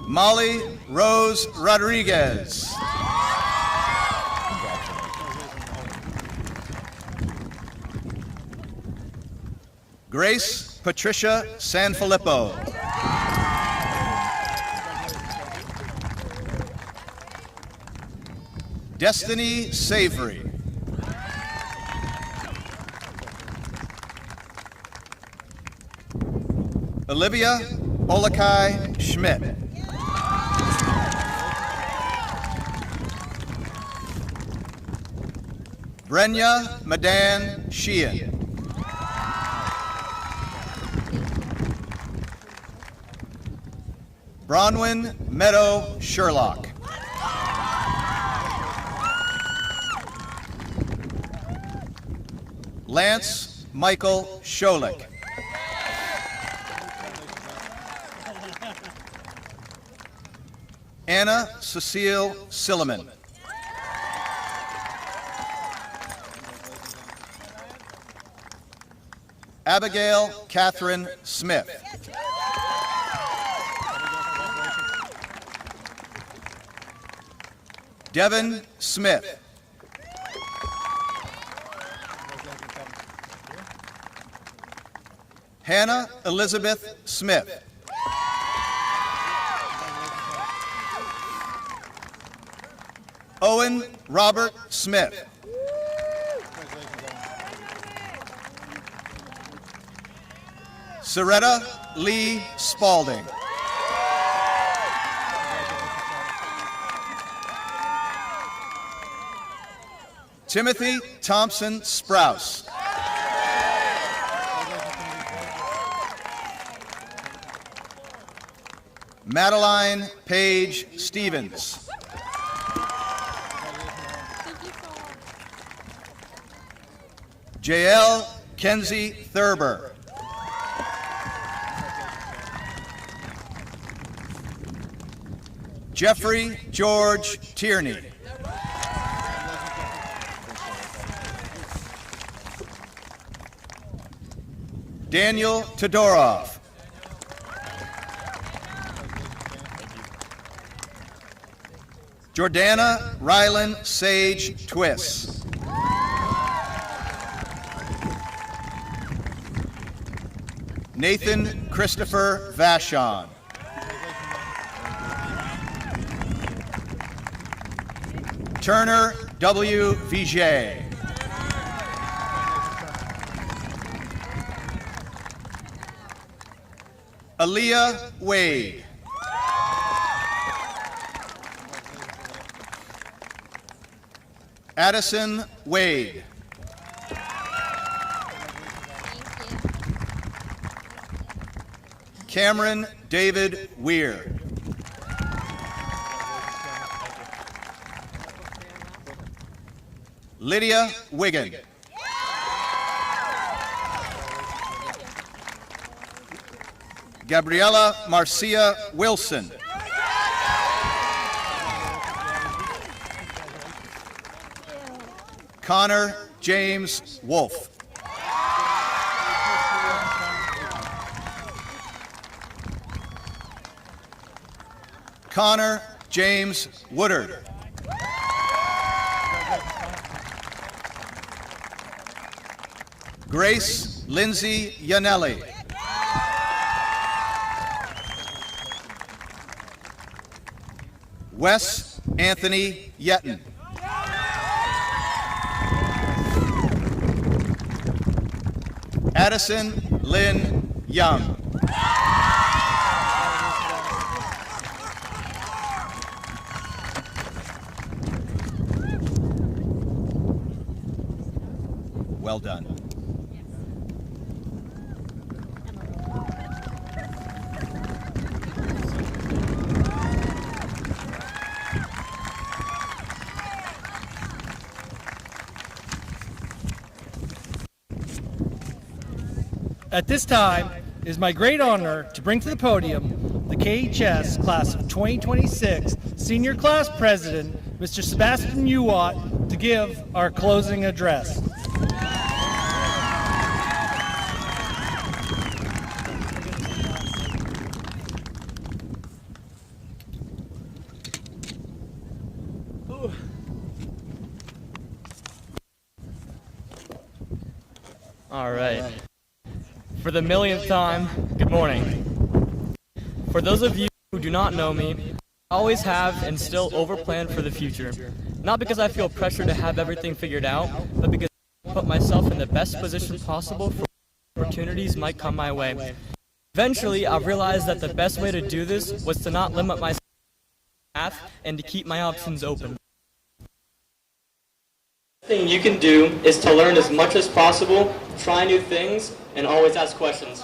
Molly Rose Rodriguez. Grace Patricia Sanfilippo. Destiny Savory. Olivia Olakai Schmidt. Brenya Madan Sheehan. Bronwyn Meadow Sherlock. Lance Michael Scholik. Anna Cecile Silliman. Abigail Catherine Smith. Devin Smith. Hannah Elizabeth Smith. Owen Robert Smith. Soretta Lee Spalding. Timothy Thompson Sprouse. Madeline Page Stevens. Jael Kenzie Thurber. Jeffrey George Tierney. Daniel Todorov. Jordana Rylan Sage Twiss. Nathan Christopher Vashon. Turner W. Viget. Aaliyah Wade. Addison Wade. Cameron David Weir. Lydia Wiggin. Gabriella Marcia Wilson. Connor James Wolf. Connor James Woodard. Grace Lindsay Yanelli. Wes Anthony Yetton. Addison Lynn Young. Well done. At this time, it is my great honor to bring to the podium the KHS Class of 2026 Senior Class President, Mr. Sebastian Uwat, to give our closing address. All right. For the millionth time, good morning. For those of you who do not know me, I always have and still overplan for the future. Not because I feel pressure to have everything figured out, but because I put myself in the best position possible for opportunities might come my way. Eventually, I've realized that the best way to do this was to not limit myself to path and to keep my options open. The thing you can do is to learn as much as possible, try new things, and always ask questions.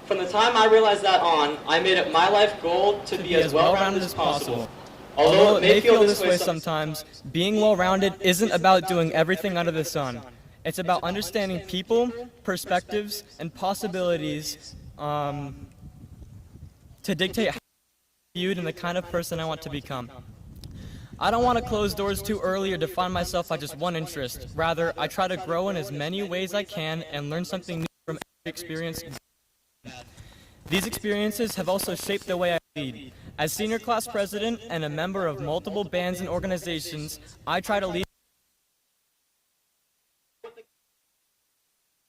From the time I realized that on, I made it my life goal to be as well-rounded as possible. Although it may feel this way sometimes, being well-rounded isn't about doing everything under the sun. It's about understanding people, perspectives, and possibilities to dictate how I'm viewed and the kind of person I want to become. I don't want to close doors too early or define myself by just one interest. Rather, I try to grow in as many ways I can and learn something new from every experience. These experiences have also shaped the way I lead. As senior class president and a member of multiple bands and organizations, I try to lead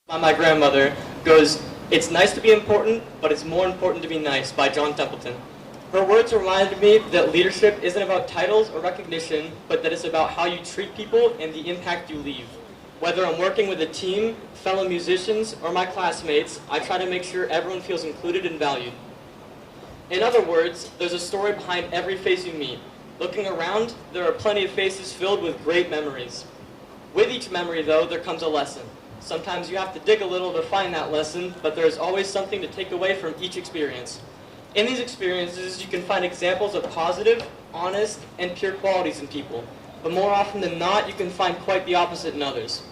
by my grandmother goes, "It's nice to be important, but it's more important to be nice," by John Templeton. Her words reminded me that leadership isn't about titles or recognition, but that it's about how you treat people and the impact you leave. Whether I'm working with a team, fellow musicians, or my classmates, I try to make sure everyone feels included and valued. In other words, there's a story behind every face you meet. Looking around, there are plenty of faces filled with great memories. With each memory, though, there comes a lesson. Sometimes you have to dig a little to find that lesson, but there is always something to take away from each experience. In these experiences, you can find examples of positive, honest, and pure qualities in people. But more often than not, you can find quite the opposite in others.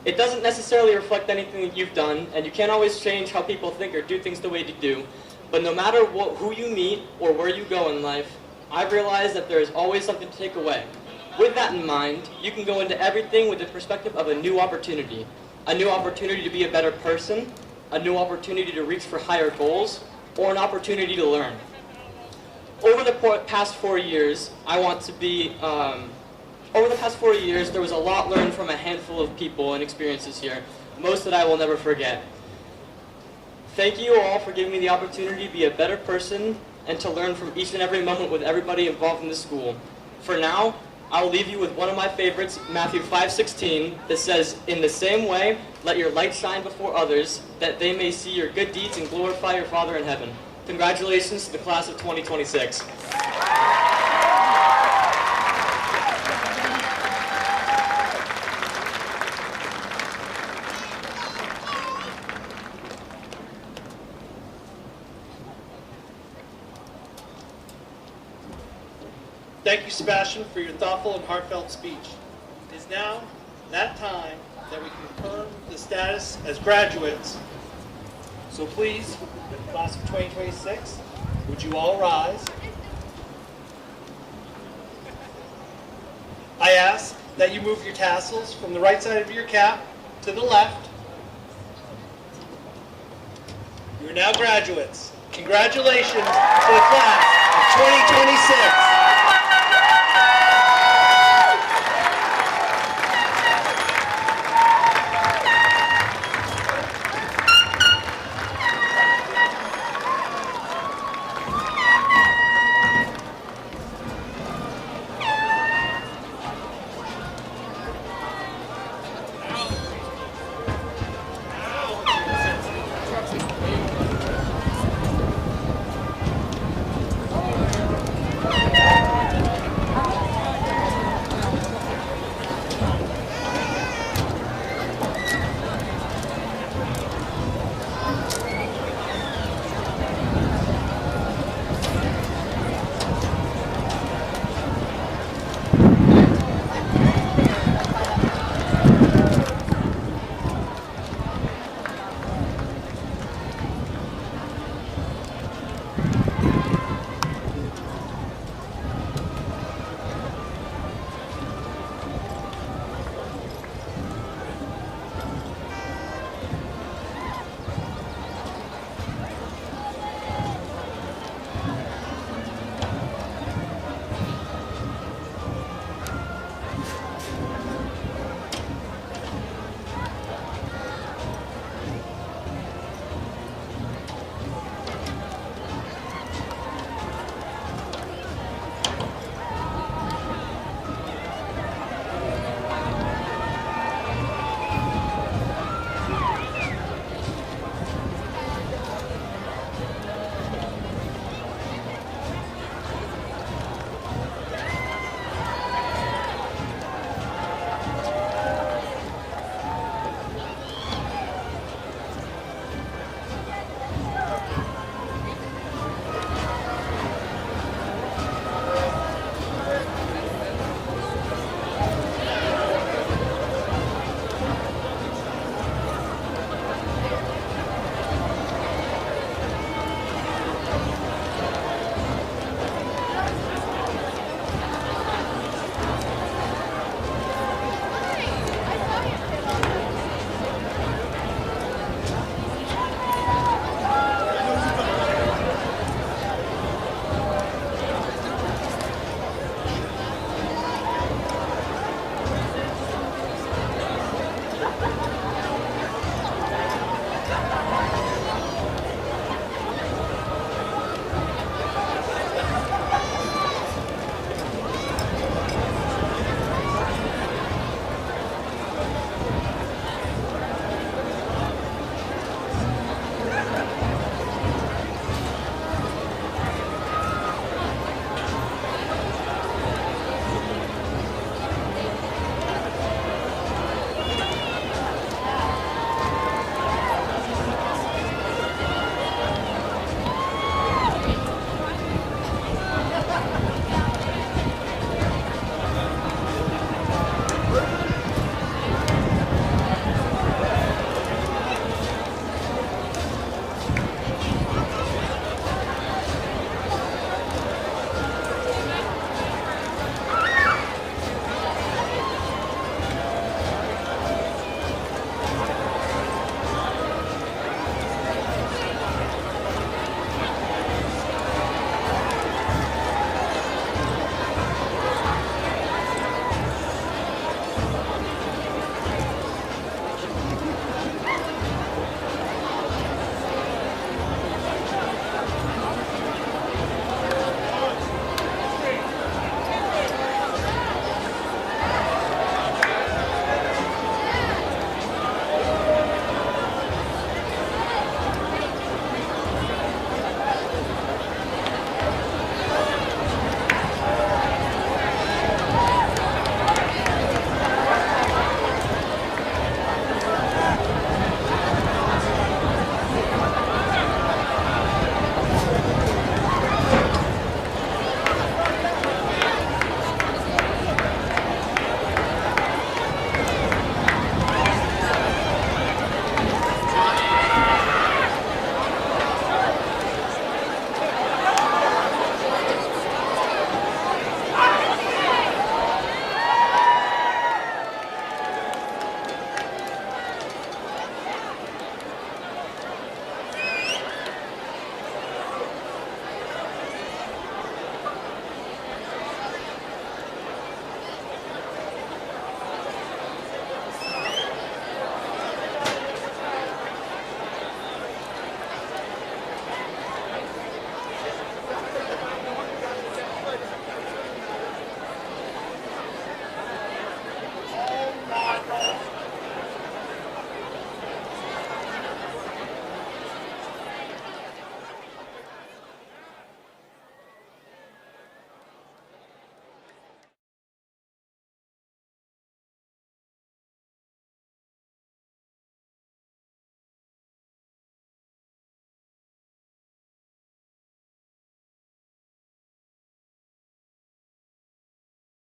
It doesn't necessarily reflect anything that you've done, and you can't always change how people think or do things the way you do. But no matter who you meet or where you go in life, I've realized that there is always something to take away. With that in mind, you can go into everything with the perspective of a new opportunity. A new opportunity to be a better person, a new opportunity to reach for higher goals, or an opportunity to learn. Over the past 4 years, there was a lot learned from a handful of people and experiences here, most that I will never forget. Thank you all for giving me the opportunity to be a better person and to learn from each and every moment with everybody involved in the school. For now, I will leave you with one of my favorites, Matthew 5:16, that says, "In the same way, let your light shine before others, that they may see your good deeds and glorify your Father in heaven." Congratulations to the class of 2026. Thank you, Sebastian, for your thoughtful and heartfelt speech. It is now that time that we confirm the status as graduates. So please, the class of 2026, would you all rise? I ask that you move your tassels from the right side of your cap to the left. You are now graduates. Congratulations to the class of 2026.